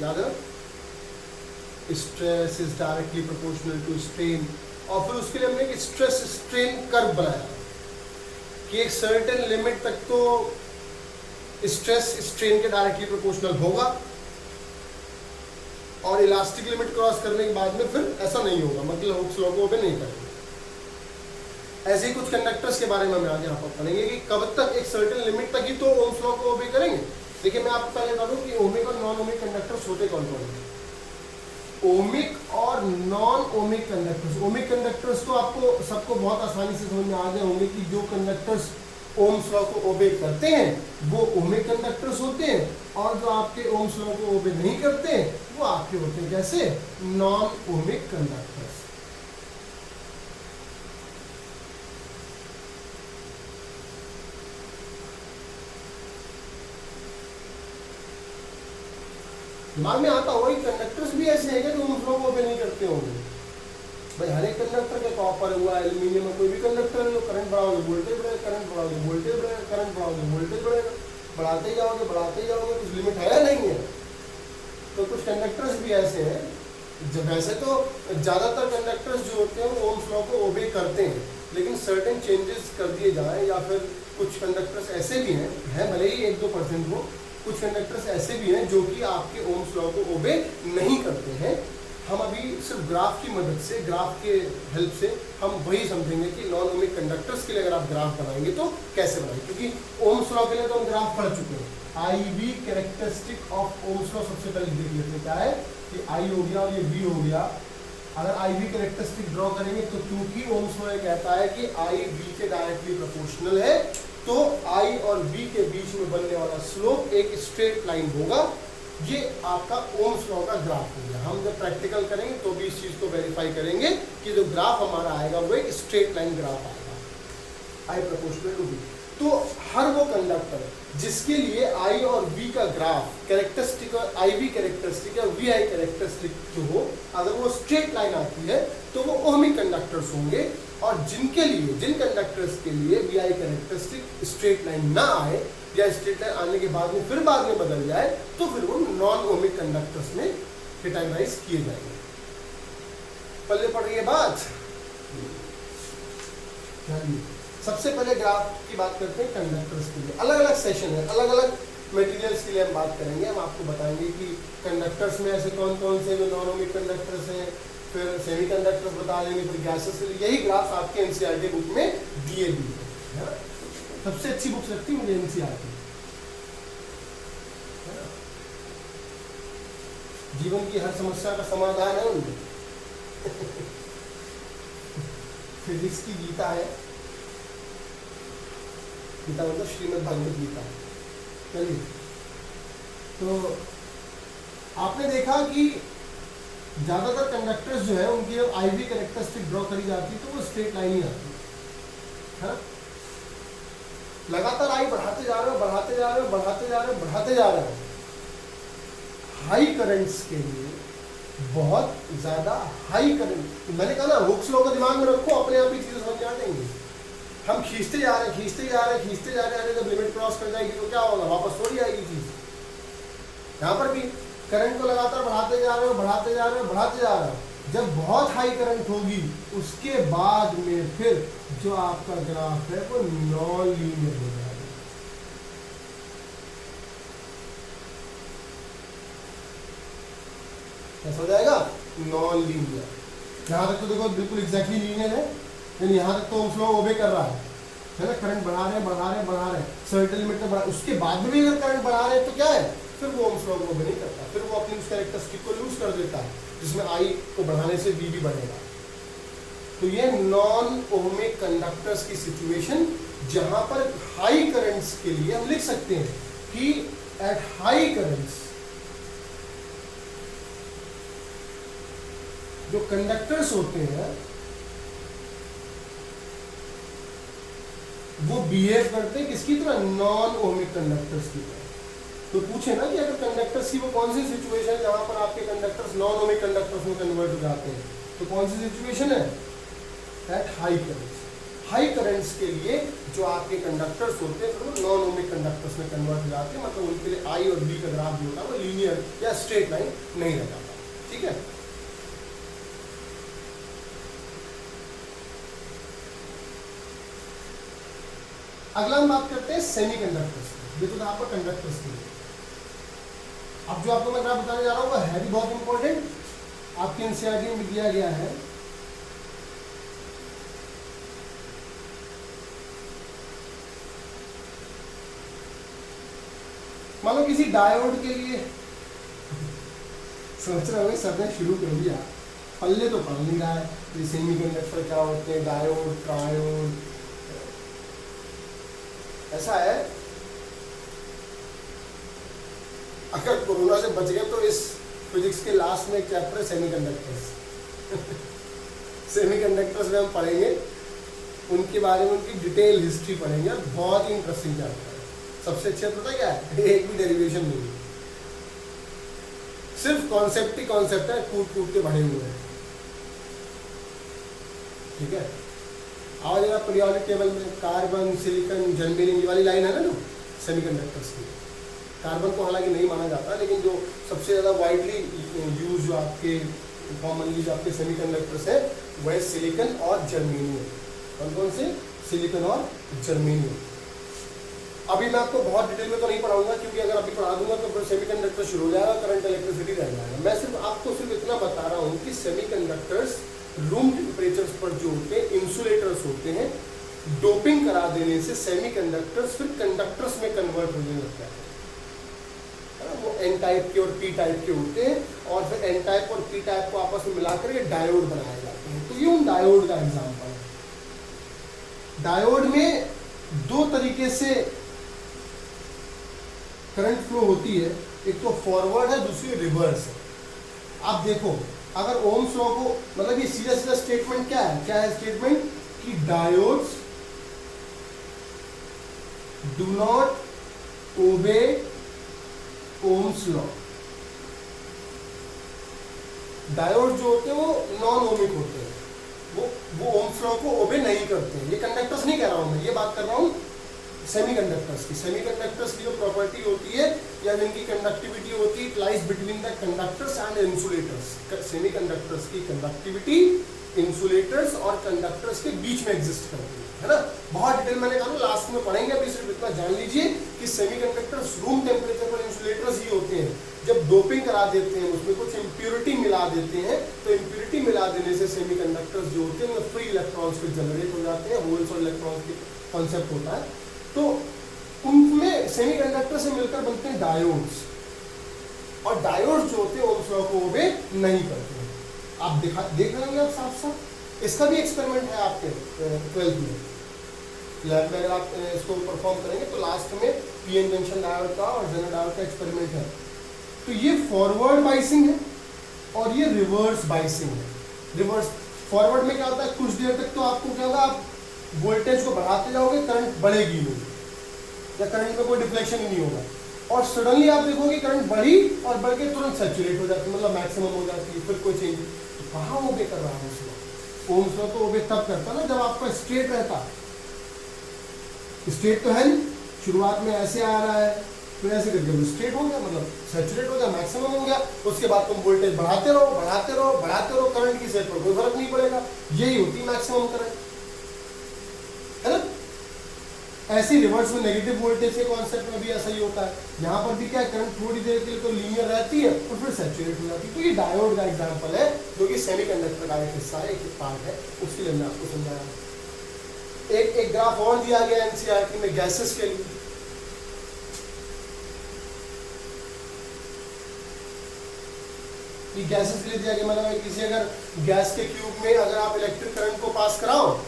S1: याद है, stress is directly proportional to strain, और फिर उसके लिए हमने एक स्ट्रेस स्ट्रेन कर्व बनाया कि एक सर्टेन लिमिट तक तो स्ट्रेस स्ट्रेन के डायरेक्टली प्रोपोर्शनल होगा, और इलास्टिक लिमिट क्रॉस करने के बाद में फिर ऐसा नहीं होगा, मतलब हुक्स लॉ को ओबे नहीं करेंगे। ऐसे ही कुछ कंडक्टर्स के बारे में हम आगे आपको पढ़ेंगे कि कब तक, एक सर्टेन लिमिट तक ही तो ओम्स लॉ को ओबे करेंगे। देखिए मैं आपको पहले बता दूं कि ओमिक और नॉन ओमिक कंडक्टर्स होते कौन कौन हैं। ओमिक और non ohmic conductors, ohmic conductors तो आपको सबको बहुत आसानी से समझ में आ गए होंगे कि जो कंडक्टर्स ओम्स लॉ को ओबे करते हैं वो ओमिक कंडक्टर्स होते हैं, और जो आपके ओम्स लॉ को ओबे नहीं करते हैं वो आपके होते हैं जैसे नॉन ओमिक कंडक्टर्स। दिमाग में आता होगा कि कंडक्टर्स भी ऐसे हैं जो ओम्स लॉ को ओबे नहीं करते होंगे। भाई हर एक कंडक्टर के कॉपर हुआ, एल्यूमिनियम में कोई भी कंडक्टर है, करंट बढ़ाओगे वोल्टेज बढ़ेगा, करंट बढ़ाओगे वोल्टेज बढ़ेगा, करंट बढ़ाओगे वोल्टेज बढ़ेगा, बढ़ाते ही जाओगे कुछ लिमिट है नहीं है। तो कुछ कंडक्टर्स भी ऐसे हैं, जब वैसे तो ज़्यादातर कंडक्टर्स जो होते हैं वो ओम्स लॉ को ओबे करते हैं, लेकिन सर्टेन चेंजेस कर दिए जाए, या फिर कुछ कंडक्टर्स ऐसे भी हैं भले ही 1-2% हो, कुछ कंडक्टर्स ऐसे भी हैं जो कि आपके ओम्स लॉ को ओबे नहीं करते हैं। हम अभी सिर्फ ग्राफ की मदद से, ग्राफ के हेल्प से हम वही समझेंगे कि नॉन ओमिक कंडक्टर्स के लिए अगर आप ग्राफ बनाएंगे तो कैसे बनाएंगे, क्योंकि ओम्स लॉ के लिए तो हम ग्राफ पढ़ चुके हैं। IV characteristic of Ohm's law सबसे पहले देख लेते हैं, क्या है कि I हो गया और ये V हो गया। अगर IV कैरेक्टरिस्टिक ड्रॉ करेंगे तो क्योंकि ओम्स लॉ ये कहता है कि I V के डायरेक्टली प्रोपोर्शनल है, तो I और V के बीच में बनने वाला स्लोप एक स्ट्रेट लाइन होगा, ये आपका ओम्स लॉ का ग्राफ हो गया। हम जब प्रैक्टिकल करेंगे तो भी इस चीज को वेरीफाई करेंगे कि जो ग्राफ हमारा आएगा वो एक स्ट्रेट लाइन ग्राफ आएगा, आई प्रोपोर्शनल टू बी। तो हर वो कंडक्टर जिसके लिए आई और वी का ग्राफ कैरेक्टरिस्टिक और आई वी कैरेक्टरिस्टिक या वी आई कैरेक्टरिस्टिक जो हो, अगर वो स्ट्रेट लाइन आती है तो वो ओहमिक कंडक्टर्स होंगे, और जिनके लिए, जिन कंडक्टर्स के लिए V I characteristic straight line ना आए या स्ट्रेट लाइन आने के बाद में फिर बाद में बदल जाए तो फिर वो नॉन ओहमिक कंडक्टर्स में कैटेगराइज किए जाएंगे। पल्ले पड़ रही है बात। सबसे पहले ग्राफ की बात करते हैं कंडक्टर्स के लिए। अलग अलग सेशन है, अलग अलग मटेरियल्स के लिए हम बात करेंगे। हम आपको बताएंगे कि कंडक्टर्स में ऐसे कौन कौन से जो नॉन ओमिक कंडक्टर्स हैं, फिर सेमीकंडक्टर्स बता देंगे, फिर गैसेस। यही ग्राफ आपके एनसीईआरटी बुक में दिए भी है। सबसे अच्छी बुक्स लगती है मुझे एनसीईआरटी। जीवन की हर समस्या का समाधान है उनमें। फिजिक्स की गीता है, गीता मतलब श्रीमद् भागवत गीता। चलिए, तो आपने देखा कि ज्यादातर कंडक्टर्स जो है उनकी आईवी कैरेक्टरिस्टिक ड्रॉ करी जाती है तो वो स्ट्रेट लाइन ही आती है। लगातार आई बढ़ाते जा रहे हो, बढ़ाते जा रहे हो, बढ़ाते जा रहे हो, बढ़ाते जा रहे हो। हाई करंट्स के लिए बहुत ज्यादा हाई करंट, मैंने कहा ना हुक्स लॉ को दिमाग में रखो, अपने आप ही चीजें समझ आ जाएंगी। हम खींचते जा रहे हैं, खींचते जा रहे हैं, खींचते जा रहे हैं, जब लिमिट क्रॉस कर जाएगी तो क्या होगा, वापस थोड़ी आएगी चीज। यहाँ पर भी करंट को लगातार बढ़ाते जा रहे हो, बढ़ाते जा रहे हो, बढ़ाते जा रहे हो। जब बहुत हाई करंट होगी उसके बाद में फिर जो आपका ग्राफ है वो नॉन लीनियर हो जाएगा। कैसा हो जाएगा, नॉन लीनियर। यहाँ तक तो देखो बिल्कुल एग्जैक्टली लीनियर है, लेकिन यहाँ तक तो फ्लो ओबे कर रहा है ना, करंट बढ़ा रहे हैं, बढ़ा रहे हैं, बढ़ा रहे हैं, सर्टेन लिमिट तक बढ़ा। उसके बाद में भी अगर करंट बढ़ा रहे हैं तो क्या है, फिर वो ओम्स लॉ को ओबे नहीं करता, फिर वो अपनी उस कैरेक्टरिस्टिक को लूज कर देता है, जिसमें आई को बढ़ाने से वी भी बढ़ेगा। तो ये नॉन ओमिक कंडक्टर्स की सिचुएशन, जहां पर हाई करंट्स के लिए हम लिख सकते हैं कि एट हाई करंट्स जो कंडक्टर्स होते हैं वो बिहेव करते हैं किसकी तरह, नॉन ओमिक कंडक्टर्स की तरह। तो पूछे ना कि अगर कंडक्टर्स की वो कौन सी सिचुएशन है जहां पर आपके कंडक्टर्स नॉन ओमिक कंडक्टर्स में कन्वर्ट हो जाते हैं, तो कौन सी सिचुएशन है, at high currents. High currents के लिए जो आपके कंडक्टर्स होते हैं वो नॉन ओमिक कंडक्टर्स में कन्वर्ट हो जाते हैं, मतलब उनके लिए आई और बी का ग्राफ जो होता है वो लीनियर या स्ट्रेट लाइन नहीं रह जाता। ठीक है, अगला हम बात करते हैं सेमीकंडक्टर्स की। ये तो आपका कंडक्टर्स के लिए। अब जो आपको मैं ग्राफ बताने जा रहा हूँ वो है भी बहुत इंपॉर्टेंट, आपके एनसीईआरटी में दिया गया है। मान लो किसी डायोड के लिए सोच रहे हो सर ने शुरू कर दिया, पल्ले तो पढ़ नहीं रहा है ये सेमीकंडक्टर क्या होते हैं, डायोड, ट्रायोड। ऐसा है, अगर कोरोना से बच गए तो इस फिजिक्स के लास्ट में एक चैप्टर है सेमीकंडक्टर्स। सेमीकंडक्टर्स में हम पढ़ेंगे, उनके बारे में उनकी डिटेल हिस्ट्री पढ़ेंगे, और बहुत ही इंटरेस्टिंग चैप्टर है। सबसे अच्छा पता क्या है, एक भी डेरिवेशन नहीं, सिर्फ कॉन्सेप्ट ही कॉन्सेप्ट है, कूद कूद के बढ़े हुए हैं। ठीक है, आज जरा पीरियोडिक टेबल में कार्बन, सिलिकॉन, जर्मेनियम, ये वाली लाइन है ना जो सेमीकंडक्टर्स की। कार्बन को हालांकि नहीं माना जाता, लेकिन जो सबसे ज़्यादा वाइडली यूज जो आपके कॉमनली जो आपके सेमीकंडक्टर्स है वह है सिलिकॉन और जर्मेनियम। कौन कौन से, सिलिकॉन और जर्मेनियम। अभी मैं आपको बहुत डिटेल में तो नहीं पढ़ाऊंगा, क्योंकि अगर अभी पढ़ा दूंगा तो फिर सेमीकंडक्टर शुरू हो जाएगा, करंट इलेक्ट्रिसिटी रह जाएगा। मैं सिर्फ आपको सिर्फ इतना बता रहा हूँ कि सेमीकंडक्टर्स रूम टेम्परेचर्स पर जो होते हैं इंसुलेटर्स होते हैं, डोपिंग करा देने से सेमीकंडक्टर्स फिर कंडक्टर्स में कन्वर्ट होने लगता है। वो एन टाइप के और पी टाइप के होते हैं, और फिर एन टाइप और पी टाइप को आपस में मिलाकर ये डायोड बनाए जाते हैं। तो ये उन डायोड का एग्जाम्पल है। डायोड में दो तरीके से करंट फ्लो होती है, एक तो फॉरवर्ड है, दूसरी रिवर्स है। आप देखो, अगर ओम्स लॉ को, मतलब ये सीधा सीधा स्टेटमेंट क्या है, क्या है स्टेटमेंट कि diodes do not obey Ohm's law. Diode जो होते हैं वो नॉन ओमिक होते हैं, वो ओम्स लॉ को ओबे नहीं करते हैं। ये कंडक्टर्स नहीं कह रहा हूं मैं, ये बात कर रहा हूं सेमीकंडक्टर्स की। सेमीकंडक्टर्स की जो प्रॉपर्टी होती है या जिनकी कंडक्टिविटी होती है, it lies between the conductors and insulators. Semiconductors की कंडक्टिविटी इंसुलेटर्स और कंडक्टर्स के बीच में एग्जिस्ट करती है ना। बहुत डिटेल मैंने कहा लास्ट में पढ़ेंगे, अभी सिर्फ इतना जान लीजिए कि सेमीकंडक्टर्स रूम टेम्परेचर पर इंसुलेटर्स ही होते हैं। जब डोपिंग करा देते हैं, उसमें कुछ इम्प्योरिटी मिला देते हैं, तो इम्प्योरिटी मिला देने से सेमीकंडक्टर्स जो होते हैं उनमें फ्री इलेक्ट्रॉन्स फिर जनरेट हो जाते हैं, होल्स और इलेक्ट्रॉन्स के कॉन्सेप्ट होता है। तो उनमें सेमीकंडक्टर से मिलकर बनते हैं डायोड्स, और डायोड्स जो होते हैं ओम्स लॉ को ओबे नहीं करते हैं। आप देख रहे होंगे आप साफ साफ। इसका भी एक्सपेरिमेंट है आपके 12th में लैब में, अगर आप इसको परफॉर्म करेंगे तो लास्ट में पीएन जंक्शन डायोड का और जेनर डायोड का एक्सपेरिमेंट है। तो ये फॉरवर्ड बाइसिंग है और ये रिवर्स बाइसिंग है। रिवर्स फॉरवर्ड में क्या होता है, कुछ देर तक तो आपको क्या होगा, आप वोल्टेज को बढ़ाते जाओगे, करंट बढ़ेगी नहीं या करंट में कोई डिफ्लेक्शन नहीं होगा, और सडनली आप देखोगे करंट बढ़ी और बढ़ के तुरंत सैचुरेट हो जाती है, मतलब मैक्सिमम हो जाती है, फिर कोई चेंज। तो कहाँ ओबे कर रहा है उसमें? ओम्स लॉ तो ओबे तब करता ना जब आपका स्टेट रहता। स्टेट तो है नहीं, शुरुआत में ऐसे आ रहा है, फिर ऐसे करके स्टेट हो गया, मतलब सैचुरेट हो गया, मैक्सिमम हो गया। उसके बाद तुम वोल्टेज बढ़ाते रहो बढ़ाते रहो बढ़ाते रहो, करंट की सेट पर कोई फर्क नहीं पड़ेगा। यही होती मैक्सिमम करंट, है ना। ऐसे रिवर्स में नेगेटिव वोल्टेज के कॉन्सेप्ट में भी ऐसा ही होता है। यहाँ पर भी क्या है, करंट थोड़ी देर के लिए तो लीनियर रहती है और फिर सैचुरेट हो जाती है। तो ये डायोड का एग्जांपल है, जो कि सेमीकंडक्टर का एक हिस्सा है, एक पार्ट है, उसके लिए मैं आपको समझाया। एक ग्राफ और दिया गया एनसीईआरटी में गैसेस के लिए। ये गैसेस के लिए दिया गया, मतलब किसी अगर गैस के क्यूब में अगर आप इलेक्ट्रिक करंट को पास कराओ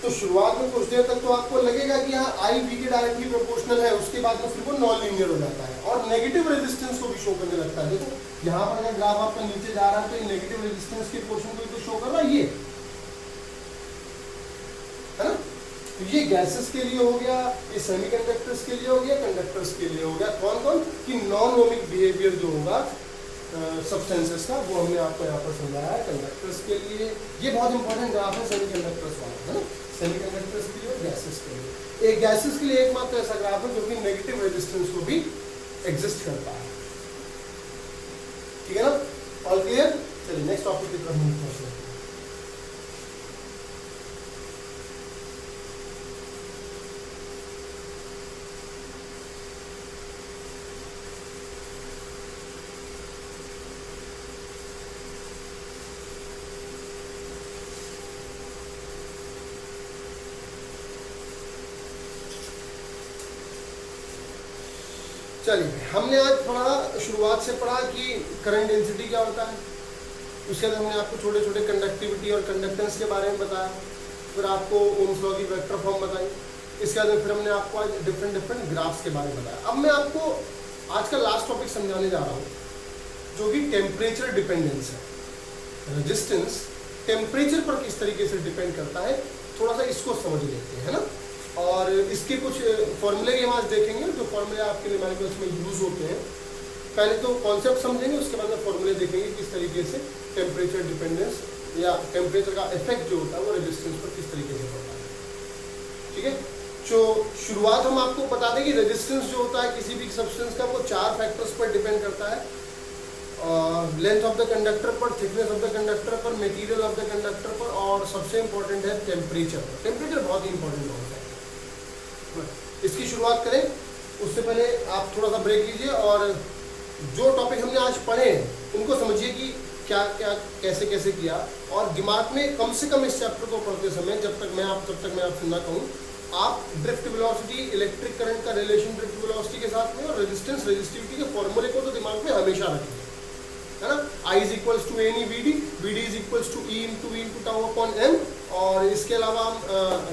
S1: तो शुरुआत में कुछ देर तक तो आपको लगेगा कि यहाँ आई वी के डायरेक्टली प्रोपोर्शनल है, उसके बाद में फिर वो नॉन लीनियर हो जाता है और नेगेटिव रेजिस्टेंस को भी शो करने लगता है। देखो यहाँ पर अगर ग्राफ आपका नीचे जा रहा है तो ये नेगेटिव रेजिस्टेंस के पोर्शन को तो शो कर रहा है, ये है ना। तो ये गैसेस के लिए हो गया, ये सेमीकंडक्टर्स के लिए हो गया, कंडक्टर्स के लिए हो गया। कौन कौन कि नॉन ओमिक बिहेवियर जो होगा सब्सटेंसेस का, वो हमने आपको यहाँ पर समझाया है कंडक्टर्स के लिए। ये बहुत इंपॉर्टेंट ग्राफ है सेमीकंडक्टर्स वाला, है ना, सेमीकंडक्टर्स के लिए और गैसेस के लिए। एक गैसेस के लिए एकमात्र ऐसा ग्राफ है जो कि नेगेटिव रेजिस्टेंस को भी एग्जिस्ट करता है। ठीक है ना, ऑल क्लियर। चलिए नेक्स्ट टॉपिक की तरफ मूव करते हैं। चलिए, हमने आज थोड़ा शुरुआत से पढ़ा कि करंट डेंसिटी क्या होता है, उसके बाद हमने आपको छोटे छोटे कंडक्टिविटी और कंडक्टेंस के बारे में बताया, फिर आपको ओम्स लॉ की वेक्टर फॉर्म बताई, इसके बाद फिर हमने आपको आज डिफरेंट ग्राफ्स के बारे में बताया। अब मैं आपको आज का लास्ट टॉपिक समझाने जा रहा हूँ, जो कि टेम्परेचर डिपेंडेंस है। रेजिस्टेंस टेम्परेचर पर किस तरीके से डिपेंड करता है, थोड़ा सा इसको समझ लेते हैं, है ना। और इसके कुछ फॉर्मूले हम आज देखेंगे, जो फॉर्मूले आपके न्यूमेरिकल्स में यूज होते हैं। पहले तो कॉन्सेप्ट समझेंगे, उसके बाद में फॉर्मूले देखेंगे किस तरीके से टेम्परेचर डिपेंडेंस या टेम्परेचर का इफेक्ट जो होता है वो रेजिस्टेंस पर किस तरीके से पड़ता है। ठीक है, तो शुरुआत हम आपको बता दें कि रेजिस्टेंस जो होता है किसी भी सब्सटेंस का, वो 4 फैक्टर्स पर डिपेंड करता है। लेंथ ऑफ द कंडक्टर पर, थिकनेस ऑफ द कंडक्टर पर, मटेरियल ऑफ द कंडक्टर पर, और सबसे इंपॉर्टेंट है टेम्परेचर। टेम्परेचर बहुत ही इंपॉर्टेंट होता है। इसकी शुरुआत करें उससे पहले आप थोड़ा सा ब्रेक लीजिए और जो टॉपिक हमने आज पढ़े उनको समझिए कि क्या क्या कैसे कैसे किया, और दिमाग में कम से कम इस चैप्टर को पढ़ते समय जब तक मैं आपसे ना कहूँ, आप ड्रिफ्ट वेलोसिटी, इलेक्ट्रिक करंट का रिलेशन ड्रिफ्ट वेलोसिटी के साथ में और रेजिस्टेंस रेजिस्टिविटी के फॉर्मूले को तो दिमाग में हमेशा रखिए, है ना। I is equals to N E V D, V D is equals to E into tau upon M, और इसके अलावा हम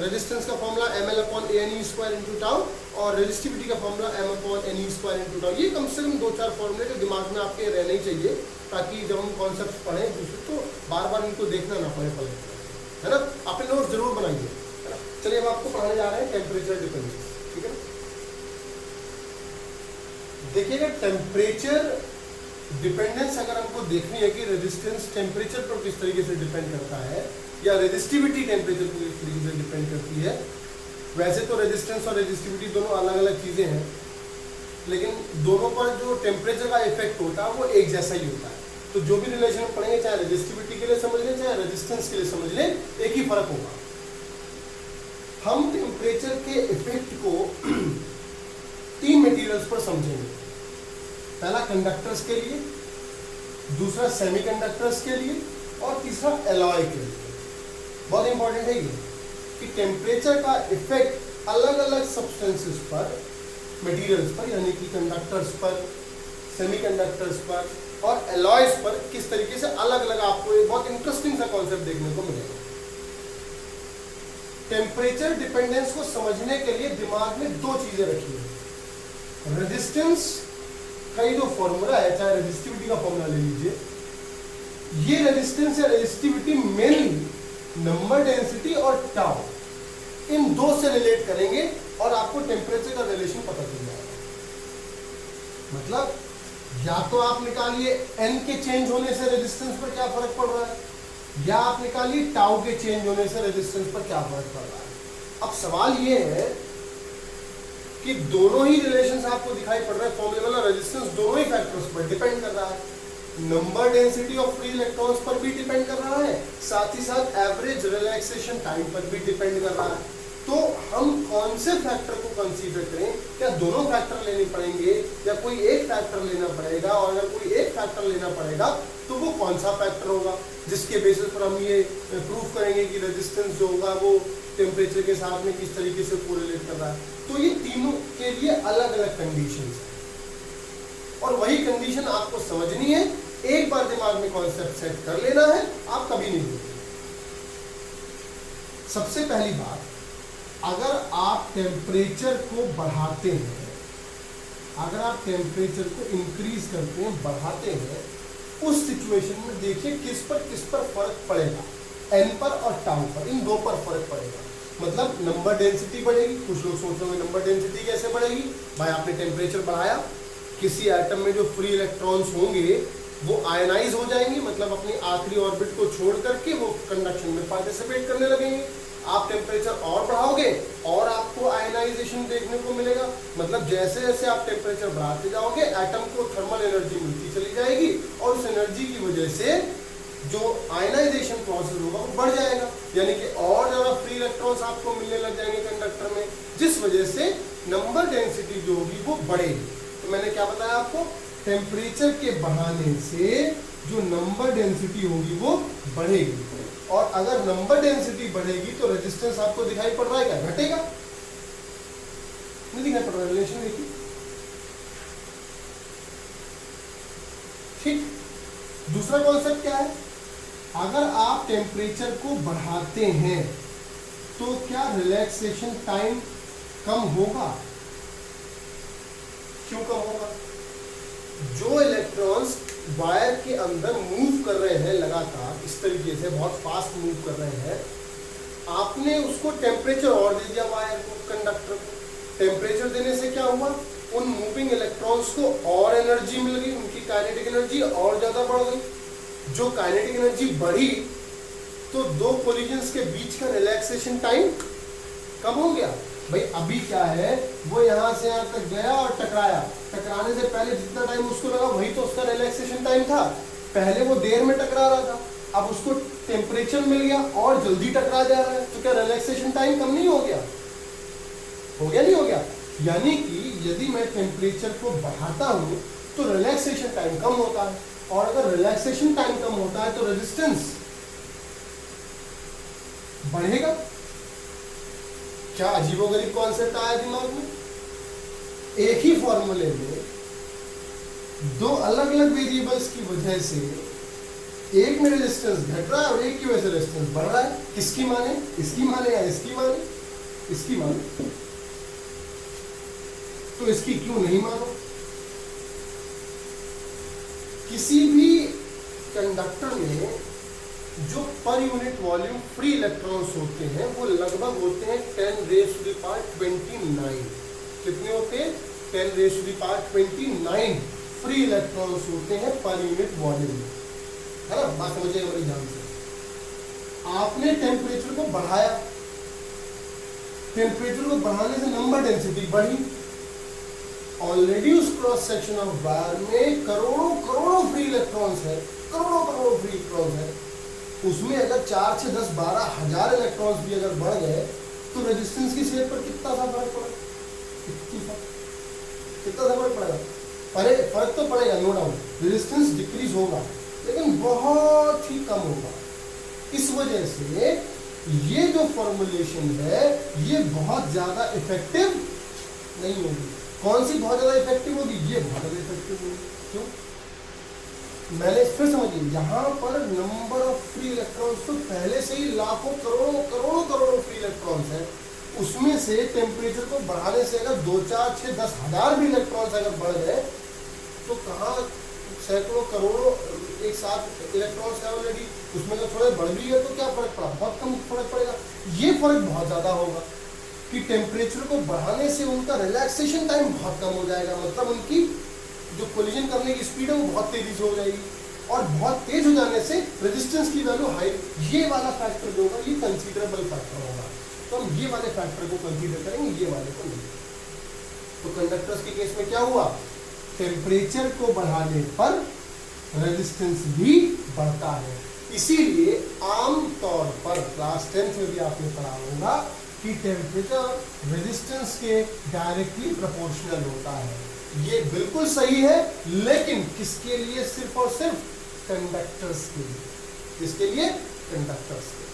S1: रेजिस्टेंस का फॉर्मूला ml/ANE² इंटू टाउ और रेजिस्टिविटी का फॉर्मूला m/NE² इंटू टाउ। ये कम से कम 2-4 फॉर्मूले जो दिमाग में आपके रहने ही चाहिए, ताकि जब हम कॉन्सेप्ट पढ़ें दूसरे तो बार बार इनको देखना ना पड़े पहले, है ना। अपने नोट्स जरूर बनाइए, है ना। चलिए अब आपको पढ़ाने जा रहे हैं टेम्परेचर डिपेंडेंस, ठीक है। देखिएगा टेम्परेचर डिपेंडेंस अगर हमको देखनी है कि रेजिस्टेंस टेम्परेचर पर किस तरीके से डिपेंड करता है या रेजिस्टिविटी टेम्परेचर पर किस तरीके से डिपेंड करती है। वैसे तो रेजिस्टेंस और रेजिस्टिविटी दोनों अलग अलग चीजें हैं, लेकिन दोनों पर जो टेम्परेचर का इफेक्ट होता है वो एक जैसा ही होता है। तो जो भी रिलेशन पढ़ेंगे, चाहे रेजिस्टिविटी के लिए समझ लें चाहे रेजिस्टेंस के लिए समझ लें, एक ही फर्क होगा। हम टेम्परेचर के इफेक्ट को 3 मटेरियल्स पर समझेंगे। पहला कंडक्टर्स के लिए, दूसरा सेमीकंडक्टर्स के लिए और तीसरा एलॉय के लिए। बहुत इंपॉर्टेंट है ये कि टेम्परेचर का इफेक्ट अलग अलग सब्सटेंसेस पर, मटेरियल्स पर, यानी कि कंडक्टर्स पर, सेमीकंडक्टर्स पर और एलॉयज पर किस तरीके से अलग अलग, आपको एक बहुत इंटरेस्टिंग सा कॉन्सेप्ट देखने को मिलेगा। टेम्परेचर डिपेंडेंस को समझने के लिए दिमाग में 2 चीजें रखिए। रेजिस्टेंस का ये जो फॉर्मूला है, चाहे रेजिस्टिविटी का फॉर्मूला ले लीजिए, ये रेजिस्टेंस या रेजिस्टिविटी मेनली नंबर डेंसिटी और टाउ, इन 2 से रिलेट करेंगे और आपको टेम्परेचर का रिलेशन पता चल जाएगा। मतलब या तो आप निकालिए n के चेंज होने से रेजिस्टेंस पर क्या फर्क पड़ रहा है, या आप निकालिए टाउ के चेंज होने से रेजिस्टेंस पर क्या फर्क पड़ रहा है। अब सवाल ये है कि दोनों ही रिलेशंस आपको दिखाई पड़ रहा है, फॉर्मूले वाला रेजिस्टेंस दोनों ही फैक्टर्स पर डिपेंड कर रहा है। Number density of free electrons पर भी डिपेंड कर रहा है, साथ ही साथ एवरेज रिलैक्सेशन टाइम पर भी डिपेंड कर रहा है। तो हम कौन से फैक्टर को कंसीडर करें, क्या दोनों फैक्टर लेने पड़ेंगे या कोई एक फैक्टर लेना पड़ेगा, और अगर कोई एक फैक्टर लेना पड़ेगा तो वो कौन सा फैक्टर होगा जिसके बेसिस पर हम ये प्रूफ करेंगे कि रेजिस्टेंस जो होगा वो टेम्परेचर के साथ में किस तरीके से कोरिलेट कर रहा है। तो ये तीनों के लिए अलग अलग कंडीशंस हैं और वही कंडीशन आपको समझनी है। एक बार दिमाग में कॉन्सेप्ट सेट कर लेना है, आप कभी नहीं भूलेंगे। सबसे पहली बात, अगर आप टेम्परेचर को बढ़ाते हैं, अगर आप टेम्परेचर को इंक्रीज करते हैं, बढ़ाते हैं, उस सिचुएशन में देखिए किस पर फर्क पड़ेगा, n पर और टाउ पर, इन 2 पर फर्क पड़ेगा। मतलब नंबर डेंसिटी बढ़ेगी। कुछ लोग सोच रहे होंगे नंबर डेंसिटी कैसे बढ़ेगी, भाई आपने टेम्परेचर बढ़ाया, किसी एटम में जो फ्री इलेक्ट्रॉन्स होंगे वो आयनाइज हो जाएंगे, मतलब अपनी आखिरी ऑर्बिट को छोड़ करके वो कंडक्शन में पार्टिसिपेट करने लगेंगे। आप टेम्परेचर और बढ़ाओगे और आपको आयनाइजेशन देखने को मिलेगा। मतलब जैसे जैसे आप टेम्परेचर बढ़ाते जाओगे एटम को थर्मल एनर्जी मिलती चली जाएगी और उस एनर्जी की वजह से जो आयनाइजेशन प्रोसेस होगा वो बढ़ जाएगा, यानी कि और ज़्यादा फ्री इलेक्ट्रॉन्स आपको मिलने लग जाएंगे कंडक्टर में, जिस वजह से नंबर डेंसिटी जो होगी वो बढ़ेगी। तो मैंने क्या बताया आपको, टेम्परेचर के बढ़ाने से जो नंबर डेंसिटी होगी वो बढ़ेगी, और अगर नंबर डेंसिटी बढ़ेगी तो रेजिस्टेंस आपको दिखाई पड़ रहा है क्या, घटेगा? नहीं दिखाई पड़ रहा है, रिलेशन देखिए। ठीक, दूसरा कॉन्सेप्ट क्या है, अगर आप टेम्परेचर को बढ़ाते हैं तो क्या रिलैक्सेशन टाइम कम होगा? क्यों कम होगा? जो इलेक्ट्रॉन्स वायर के अंदर मूव कर रहे हैं लगातार इस तरीके से, बहुत फास्ट मूव कर रहे हैं, आपने उसको टेम्परेचर और दे दिया वायर को, कंडक्टर को। टेम्परेचर देने से क्या हुआ, उन मूविंग इलेक्ट्रॉन्स को और एनर्जी मिल गई, उनकी काइनेटिक एनर्जी और ज्यादा बढ़ गई। जो काइनेटिक एनर्जी बढ़ी तो 2 कोलिजन्स के बीच का रिलैक्सेशन टाइम कम हो गया। भाई अभी क्या है, वो यहां से यहां तक गया और टकराया, टकराने से पहले जितना टाइम उसको लगा वही तो उसका रिलैक्सेशन टाइम था। पहले वो देर में टकरा रहा था, अब उसको टेम्परेचर मिल गया और जल्दी टकरा जा रहा है, तो क्या रिलैक्सेशन टाइम कम नहीं हो गया? हो गया, नहीं हो गया? यानी कि यदि मैं टेम्परेचर को बढ़ाता हूं तो रिलैक्सेशन टाइम कम होता है, और अगर रिलैक्सेशन टाइम कम होता है तो रेजिस्टेंस बढ़ेगा। क्या अजीबोगरीब कॉन्सेप्ट आया दिमाग में? एक ही फॉर्मूले में 2 अलग अलग वेरिएबल्स की वजह से एक में रेजिस्टेंस घट रहा है और एक की वजह से रेजिस्टेंस बढ़ रहा है। किसकी माने, इसकी माने या इसकी माने? इसकी माने। तो इसकी क्यों नहीं मानो? किसी भी कंडक्टर में जो per unit volume free electrons होते हैं वो लगभग होते हैं 10⁻²9। कितने होते हैं? 10⁻²9 फ्री इलेक्ट्रॉन्स होते हैं पर यूनिट वॉल्यूम में, है ना? बात समझिएगा बड़ी ध्यान से। आपने टेम्परेचर को बढ़ाया, टेम्परेचर को बढ़ाने से नंबर डेंसिटी बढ़ी। ऑलरेडी उस क्रॉस सेक्शन ऑफ वायर में करोड़ों करोड़ों फ्री इलेक्ट्रॉन्स है, करोड़ों करोड़ों फ्री इलेक्ट्रॉन्स है। उसमें अगर 4, 6, 10, 12 हजार इलेक्ट्रॉन्स भी अगर बढ़ गए तो रेजिस्टेंस की शेप पर कितना सा फर्क पड़ेगा? कितना सा फर्क पड़ेगा? फर्क तो पड़ेगा, नो डाउट। रेजिस्टेंस डिक्रीज होगा लेकिन बहुत ही कम होगा। इस वजह से ये जो फॉर्मुलेशन है ये बहुत ज्यादा इफेक्टिव नहीं होगी। कौन सी बहुत ज्यादा इफेक्टिव होगी? ये बहुत ज्यादा इफेक्टिव होगी। क्यों? मैंने फिर समझिए, यहाँ पर नंबर ऑफ फ्री इलेक्ट्रॉन्स तो पहले से ही लाखों करोड़ों करोड़ों करोड़ों फ्री इलेक्ट्रॉन्स है। उसमें से टेम्परेचर को बढ़ाने से अगर 2, 4, 6, 10 हजार भी इलेक्ट्रॉन्स अगर बढ़ गए तो कहाँ सैकड़ों करोड़ों एक साथ इलेक्ट्रॉन्स है ऑलरेडी, उसमें अगर थोड़े बढ़ भी गए तो क्या फर्क पड़ा? बहुत कम फर्क पड़ेगा। ये फर्क बहुत ज्यादा होगा कि टेम्परेचर को बढ़ाने से उनका रिलैक्सेशन टाइम बहुत कम हो जाएगा। मतलब उनकी जो कोलिजन करने की स्पीड है वो बहुत तेजी से हो जाएगी और बहुत तेज हो जाने से रेजिस्टेंस की वैल्यू हाई। ये वाला फैक्टर जो होगा ये कंसीडरेबल फैक्टर होगा, तो हम ये वाले फैक्टर को कंसीडर करेंगे, ये वाले को नहीं। तो कंडक्टर्स के केस में क्या हुआ? टेम्परेचर को बढ़ाने पर रेजिस्टेंस भी बढ़ता है। इसीलिए आमतौर पर क्लास 10th में भी आपने पढ़ा होगा कि टेम्परेचर रेजिस्टेंस के डायरेक्टली प्रोपोर्शनल होता है। ये बिल्कुल सही है, लेकिन किसके लिए? सिर्फ और सिर्फ कंडक्टर्स के लिए। किसके लिए? कंडक्टर्स के।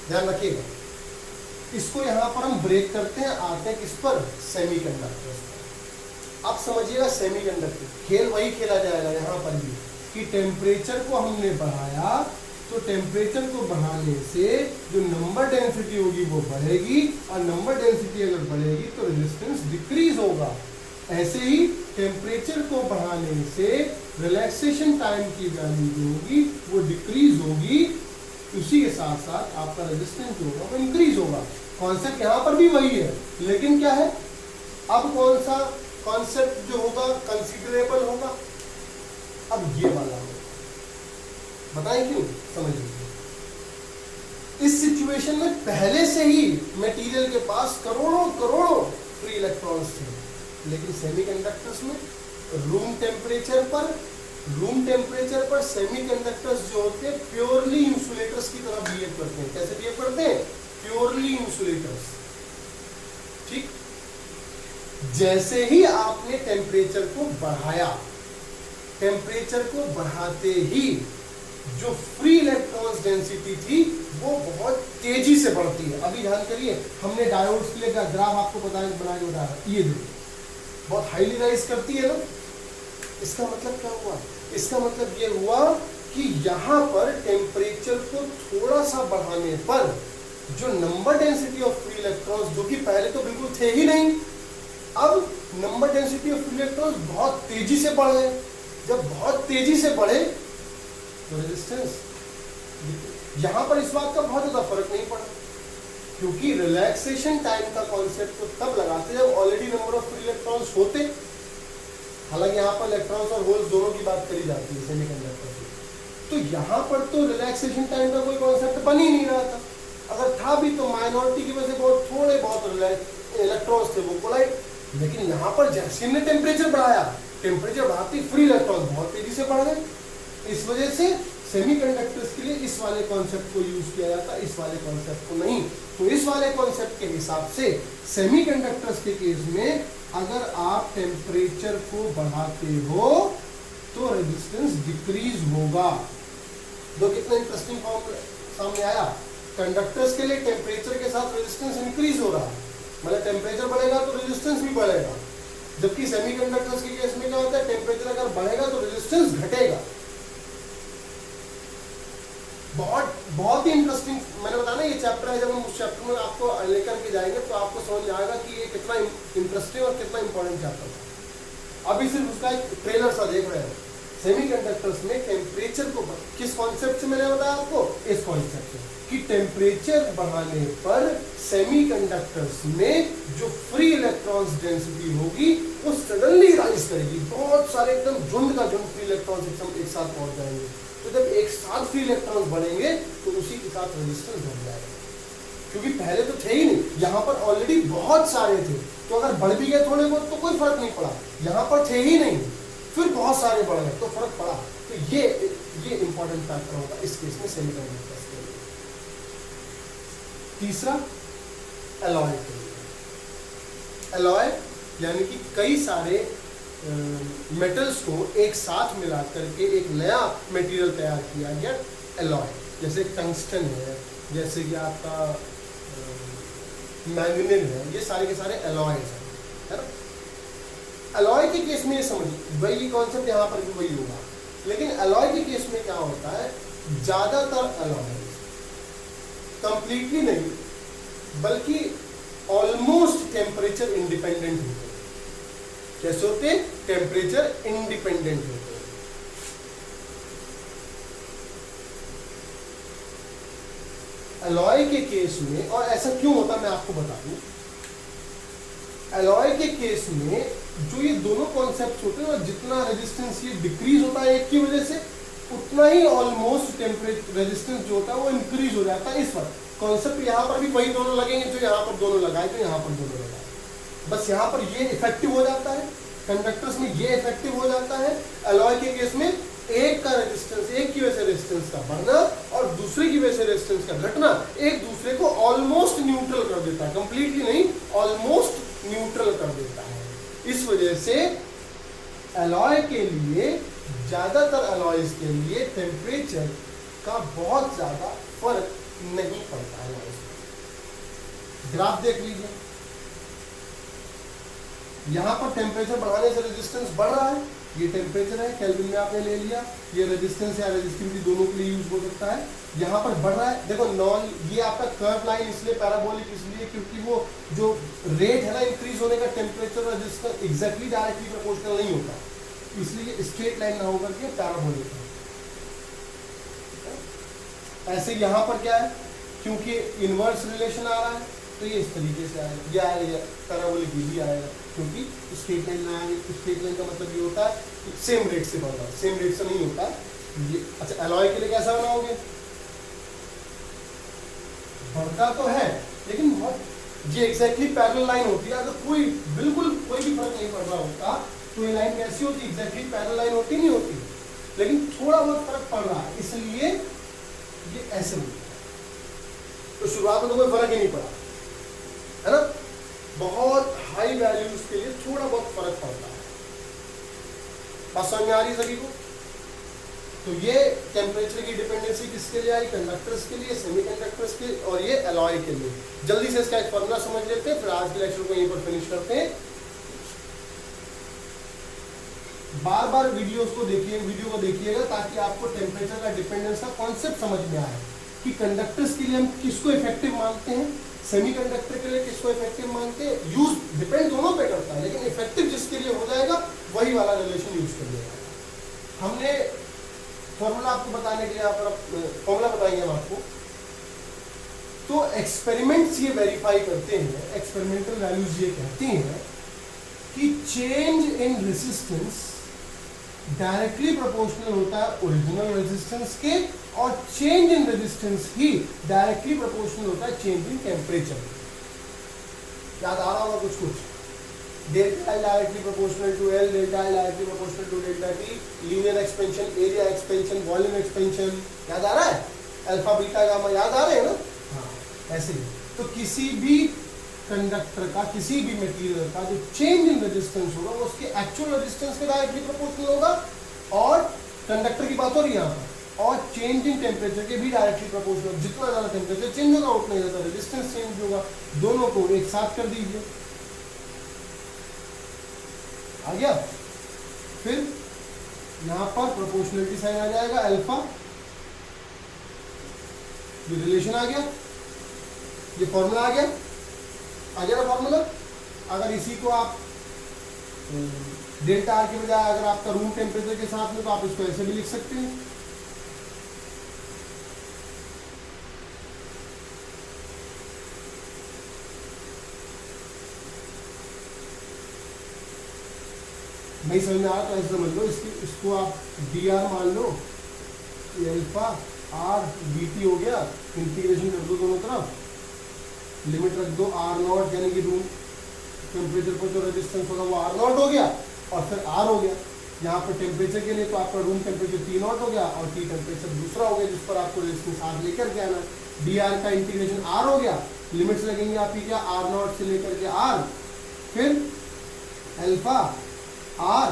S1: ध्यान रखिएगा। इसको यहां पर हम ब्रेक करते हैं, आते हैं किस पर? सेमीकंडक्टर्स पर। अब समझिएगा, सेमीकंडक्टर खेल वही खेला जाएगा यहां पर भी कि टेम्परेचर को हमने बढ़ाया तो टेम्परेचर को बढ़ाने से जो नंबर डेंसिटी होगी वो बढ़ेगी और नंबर डेंसिटी अगर बढ़ेगी तो रेजिस्टेंस डिक्रीज होगा। ऐसे ही टेम्परेचर को बढ़ाने से रिलैक्सेशन टाइम की वैल्यू जो होगी वो डिक्रीज होगी, उसी के साथ साथ आपका रेजिस्टेंस जो होगा वो इंक्रीज होगा। कॉन्सेप्ट यहाँ पर भी वही है, लेकिन क्या है, अब कौन सा कॉन्सेप्ट जो होगा कंसीडरेबल होगा? अब ये वाला होगा। बताएं क्यों? समझिए। इस सिचुएशन में पहले से ही मटेरियल के पास करोड़ों करोड़ों फ्री इलेक्ट्रॉन्स थे, लेकिन सेमीकंडक्टर्स में रूम टेम्परेचर पर सेमीकंडक्टर्स जो होते हैं प्योरली इंसुलेटर्स की तरह बिहेव करते हैं। कैसे बिहेव करते हैं? Purely insulators. ठीक। जैसे ही आपने टेम्परेचर को बढ़ाया, टेम्परेचर को बढ़ाते ही जो फ्री इलेक्ट्रॉन्स डेंसिटी थी वो बहुत तेजी से बढ़ती है। अभी ध्यान करिए, हमने डायोड्स के लिए ग्राफ आपको बना के बताया, ये देखो बहुत हाईली राइज करती है ना। इसका मतलब क्या हुआ? इसका मतलब ये हुआ कि यहाँ पर टेम्परेचर को थोड़ा सा बढ़ाने पर जो number density of free electrons, जो कि पहले तो बिल्कुल थे ही नहीं, अब number density of free electrons बहुत तेजी से बढ़ गए। जब बहुत तेजी से बढ़े तो रेजिस्टेंस, यहां पर इस बात का बहुत ज्यादा फर्क नहीं पड़ा, क्योंकि रिलैक्सेशन टाइम का कॉन्सेप्ट तो तब लगाते जब already number of free electrons होते। हालांकि यहाँ पर इलेक्ट्रॉन्स और होल्स दोनों की बात करी जाती है सेमीकंडक्टर की, तो यहाँ पर तो रिलैक्सेशन टाइम का कोई कॉन्सेप्ट बन ही नहीं रहा था। अगर था भी तो माइनॉरिटी की वजह से बहुत थोड़े बहुत इलेक्ट्रॉन्स थे वो कोलाइड। लेकिन यहाँ पर जैसे हमने टेम्परेचर बढ़ाया, टेम्परेचर बढ़ाते फ्री इलेक्ट्रॉन्स बहुत तेजी से बढ़ गए। इस वजह से सेमीकंडक्टर्स के लिए इस वाले कॉन्सेप्ट को यूज किया जाता है, इस वाले कॉन्सेप्ट को नहीं। तो इस वाले कॉन्सेप्ट के हिसाब से सेमीकंडक्टर्स के केस में अगर आप टेम्परेचर को बढ़ाते हो तो रेजिस्टेंस डिक्रीज होगा। तो कितना इंटरेस्टिंग फॉर्म सामने आया। कंडक्टर्स के लिए टेम्परेचर के साथ रेजिस्टेंस इंक्रीज हो रहा है, मतलब टेम्परेचर बढ़ेगा तो रेजिस्टेंस भी बढ़ेगा। जबकि सेमीकंडक्टर्स के केस में क्या होता है, टेम्परेचर अगर बढ़ेगा तो रेजिस्टेंस घटेगा। बहुत बहुत ही इंटरेस्टिंग, मैंने बताया ना ये चैप्टर है, जब हम उस चैप्टर में आपको लेकर के जाएंगे तो आपको समझ में आएगा कि ये कितना इंटरेस्टिंग और कितना इंपॉर्टेंट चैप्टर था। अभी सिर्फ उसका एक ट्रेलर सा देख रहे हैं। सेमीकंडक्टर्स में टेम्परेचर को किस कॉन्सेप्ट से मैंने बताया आपको, इस कॉन्सेप्ट से कि टेम्परेचर बढ़ाने पर सेमीकंडक्टर्स में जो फ्री इलेक्ट्रॉन्स डेंसिटी होगी वो सडनली राइज करेगी। बहुत सारे एकदम झुंड का झुंड फ्री इलेक्ट्रॉन्स एक साथ पहुंच जाएंगे। तो जब एक साथ फ्री इलेक्ट्रॉन्स बढ़ेंगे तो उसी के साथ रेजिस्टेंस बढ़ जाएगा, क्योंकि पहले तो थे ही नहीं, यहाँ पर ऑलरेडी बहुत सारे थे। तो अगर बढ़ भी गए थोड़े बहुत तो कोई फर्क नहीं पड़ा, यहाँ पर थे ही नहीं, फिर बहुत सारे बढ़ गए तो फर्क पड़ा। तो ये इंपॉर्टेंट फैक्टर होगा इस केस में सेमीकंडक्टर्स के लिए। तीसरा एलॉय के लिए। एलॉय यानी कि कई सारे मेटल्स को एक साथ मिला करके एक नया मटेरियल तैयार किया गया, एलॉय। जैसे टंगस्टन है, जैसे कि आपका मैंगनीज है, ये सारे के सारे एलॉयज हैं, है ना। एलॉय के केस में ये समझिए वही कॉन्सेप्ट यहाँ पर भी वही होगा, लेकिन एलॉय के केस में क्या होता है, ज्यादातर एलॉय कंप्लीटली नहीं बल्कि ऑलमोस्ट टेम्परेचर इंडिपेंडेंट होते हैं। कैसे होते हैं, टेम्परेचर इंडिपेंडेंट होते हैं। एलॉय के केस में, और ऐसा क्यों होता मैं आपको बता दूं, एलॉय के केस में जो ये दोनों कॉन्सेप्ट होते हैं, जितना रेजिस्टेंस ये डिक्रीज होता है एक की वजह से, उतना ही ऑलमोस्ट टेम्परेचर रेजिस्टेंस जो होता है वो इंक्रीज हो जाता है। इस पर कॉन्सेप्ट यहाँ पर भी वही दोनों लगेंगे जो यहाँ पर दोनों लगाए, तो यहाँ पर दोनों लगाए, बस यहाँ पर ये इफेक्टिव हो जाता है, कंडक्टर्स में ये इफेक्टिव हो जाता है। एलॉय के केस में एक का रेजिस्टेंस, एक की वजह से रेजिस्टेंस का बढ़ना और दूसरे की वजह से रेजिस्टेंस का घटना एक दूसरे को ऑलमोस्ट न्यूट्रल कर देता है, कंप्लीटली नहीं, ऑलमोस्ट न्यूट्रल कर देता है। इस वजह से एलॉय के लिए, ज्यादातर एलॉयज के लिए टेम्परेचर का बहुत ज्यादा फर्क नहीं पड़ता है। ग्राफ देख लीजिए, यहां पर टेम्परेचर बढ़ाने से रेजिस्टेंस बढ़ रहा है, ये टेम्परेचर है, केल्विन में आपने ले लिया, ये रेजिस्टेंस या रेजिस्टिविटी दोनों के लिए यूज हो सकता है। यहाँ पर बढ़ रहा है, देखो नॉन, ये आपका कर्व लाइन इसलिए पैराबोलिक इसलिए क्योंकि वो जो रेट है ना इंक्रीज होने का, temperature resistance exactly directly proportional नहीं होता, इसलिए स्ट्रेट लाइन ना होकर के पैराबोलिक है। ऐसे यहाँ पर क्या है, क्योंकि इनवर्स रिलेशन आ रहा है तो ये इस तरीके से आएगा, ये आएगा पैराबोलिक भी आएगा, क्योंकि स्ट्रेट लाइन ना आएगी। स्ट्रेट लाइन का मतलब ये होता है कि सेम रेट से बढ़ रहा है, सेम रेट से नहीं होता ये। अच्छा, एलॉय के लिए कैसा बनाओगे, बढ़ता तो है लेकिन बहुत ये एग्जैक्टली पैरेलल लाइन होती है। अगर कोई बिल्कुल कोई भी फर्क नहीं पड़ रहा होता तो ये लाइन कैसी होती, एग्जैक्टली पैरेलल लाइन होती नहीं होती, लेकिन थोड़ा बहुत फर्क पड़ रहा है इसलिए ये ऐसे होता है। तो शुरुआत में तो कोई फर्क ही नहीं पड़ा, है ना। बहुत हाई वैल्यूज के लिए थोड़ा बहुत फर्क पड़ता है। बात समझ में आ रही सभी को। तो ये टेम्परेचर की डिपेंडेंसी किसके लिए आई, कंडक्टर्स के लिए, सेमीकंडक्टर्स के, और ये एलॉय के लिए। जल्दी से इसका एक फॉर्मूला समझ लेते हैं, फिर आज के लेक्चर को यहीं पर फिनिश करते हैं। बार बार वीडियो को देखिएगा ताकि आपको टेम्परेचर का डिपेंडेंस का कॉन्सेप्ट समझ में आए कि कंडक्टर्स के लिए हम किसको इफेक्टिव मानते हैं, सेमीकंडक्टर के लिए किसको इफेक्टिव मानते हैं। यूज डिपेंड दोनों पे करता है, लेकिन इफेक्टिव जिसके लिए हो जाएगा वही वाला रिलेशन यूज कर लेगा। हमने फॉर्मूला आपको बताने के लिए यहाँ पर फॉर्मूला बताएंगे हम आपको। तो एक्सपेरिमेंट्स ये वेरीफाई करते हैं, एक्सपेरिमेंटल वैल्यूज ये कहती हैं कि change in resistance directly proportional होता है ओरिजिनल रेजिस्टेंस के, और change in resistance he directly proportional होता है चेंज इन टेम्परेचर। याद आ रहा होगा कुछ delta directly proportional to L, delta directly proportional to delta T, linear expansion, area expansion, volume expansion, याद आ रहा है, अल्फा बीटा गामा याद आ रहे हैं ना। हाँ, ऐसे ही। तो किसी भी कंडक्टर का, किसी भी मटेरियल का जो चेंज इन रेजिस्टेंस होगा वो उसके एक्चुअल रेजिस्टेंस के डायरेक्टली प्रोपोर्शनल होगा, और कंडक्टर की बात हो रही है यहाँ पर, और चेंज इन टेम्परेचर के भी डायरेक्टली प्रोपोर्शनल। जितना ज्यादा टेम्परेचर चेंज होगा उतना ज्यादा रेजिस्टेंस चेंज होगा। दोनों को एक साथ कर दीजिए, आ गया। फिर यहाँ पर प्रोपोर्शनलिटी साइन आ जाएगा, अल्फा ये रिलेशन आ गया, ये फॉर्मूला आ गया ना फॉर्मूला। अगर इसी को आप डेल्टा आर के बजाय अगर आपका रूम टेम्परेचर के साथ में, तो आप इसको ऐसे भी लिख सकते हैं। नहीं समझ में आ रहा तो ऐसे समझ लो, इसको आप डी आर मान लो, अल्फा आर डी टी हो गया, इंटीग्रेशन कर दो दोनों तरफ, लिमिट रख दो आर नॉट, यानी कि रूम टेम्परेचर पर जो रेजिस्टेंस होगा वो आर नॉट हो गया, और फिर आर हो गया। यहाँ पर टेम्परेचर के लिए तो आपका रूम टेम्परेचर टी नॉट हो गया, और टी टेम्परेचर दूसरा हो गया जिस पर आपको रेजिस्टेंस आर लेकर के आना। डी आर का इंटीग्रेशन आर हो गया, लिमिट्स लगेंगे आपकी क्या, आर नॉट से लेकर के आर, फिर अल्फा आर,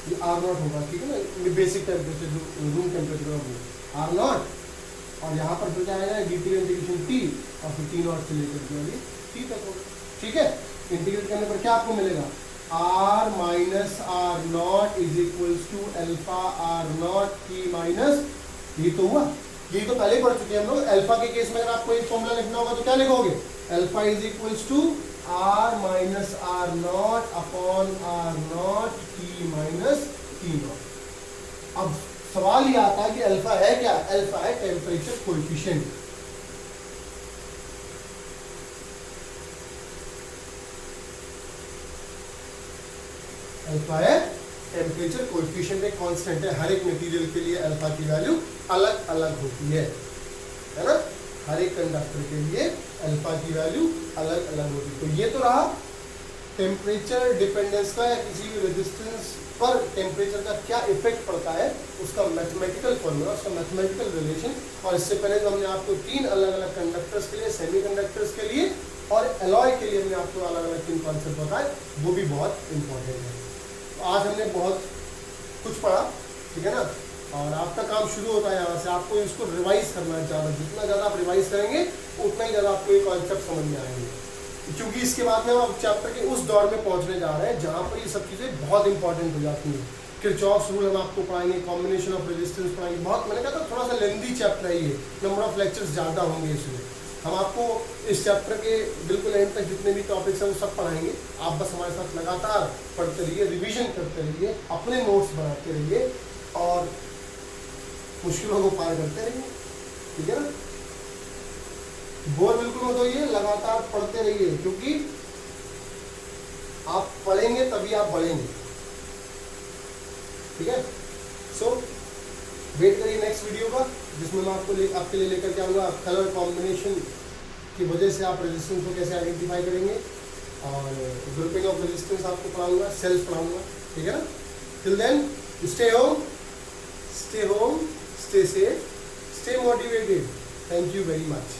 S1: ये आर नॉट होगा, ठीक है ना, ये बेसिक टेम्परेचर जो रूम टेम्परेचर है वो आर नॉट, और यहाँ पर फिर क्या आएगा डी टी इंटीग्रेशन टी, और फिर टी नॉट से लेकर के वाली टी तक होगा, ठीक है। इंटीग्रेट करने पर क्या आपको मिलेगा, R minus R not is equals to alpha R not T minus, ये तो हुआ, ये तो पहले ही पढ़ चुके हैं हम लोग। अल्फा के केस में अगर आपको एक फॉर्मूला लिखना होगा तो क्या लिखोगे, alpha is equals to R minus R not upon R not T minus T not. अब सवाल ये आता है कि अल्फा है क्या, अल्फा है टेम्परेचर कोएफिशिएंट। अल्फा है टेम्परेचर कोएफिशिएंट, एक कांस्टेंट है, हर एक मटेरियल के लिए अल्फा की वैल्यू अलग अलग होती है ना, हर एक कंडक्टर के लिए अल्फा की वैल्यू अलग अलग होती है। तो ये तो रहा टेम्परेचर डिपेंडेंस का, या किसी भी रेजिस्टेंस पर टेम्परेचर का क्या इफेक्ट पड़ता है उसका मैथमेटिकल फॉर्मूला, उसका मैथमेटिकल रिलेशन। और इससे पहले जो हमने आपको 3 अलग अलग कंडक्टर्स के लिए, सेमीकंडक्टर्स के लिए और एलॉय के लिए हमने आपको अलग अलग 3 कॉन्सेप्ट बताए, वो भी बहुत इंपॉर्टेंट है। तो आज हमने बहुत कुछ पढ़ा, ठीक है ना, और आपका काम शुरू होता है यहाँ से, आपको इसको रिवाइज करना है ज़्यादा, जितना ज़्यादा आप रिवाइज करेंगे उतना ही ज़्यादा आपको ये कॉन्सेप्ट समझ में आएंगे, क्योंकि इसके बाद में हम अब चैप्टर के उस दौर में पहुंचने जा रहे हैं जहाँ पर ये सब चीज़ें बहुत इंपॉर्टेंट हो जाती हैं। किरचॉफ्स रूल हम आपको पढ़ाएंगे, कॉम्बिनेशन ऑफ रेजिस्टेंस पढ़ाएंगे, बहुत, मैंने कहा था थोड़ा सा लेंथी चैप्टर है ये, नंबर ऑफ लेक्चर्स ज़्यादा होंगे इसमें। हम आपको इस चैप्टर के बिल्कुल एंड तक जितने भी टॉपिक्स हैं वो सब पढ़ाएंगे, आप बस हमारे साथ लगातार पढ़ते रहिए, रिविजन करते रहिए, अपने नोट्स बनाते रहिए और मुश्किलों को पार करते रहिए, ठीक है ना। बोर बिल्कुल मत होइए, लगातार पढ़ते रहिए, क्योंकि आप पढ़ेंगे तभी आप बढ़ेंगे, ठीक है। सो वेट करिए नेक्स्ट वीडियो का, जिसमें मैं आपके लिए लेकर के आऊँगा कलर कॉम्बिनेशन की वजह से आप रेजिस्टेंस को कैसे आइडेंटिफाई करेंगे, और ग्रुपिंग ऑफ रेजिस्टेंस आपको पढ़ाऊंगा, सेल्स पढ़ाऊंगा, ठीक है ना। Till then stay home, stay safe, stay motivated. Thank you very much.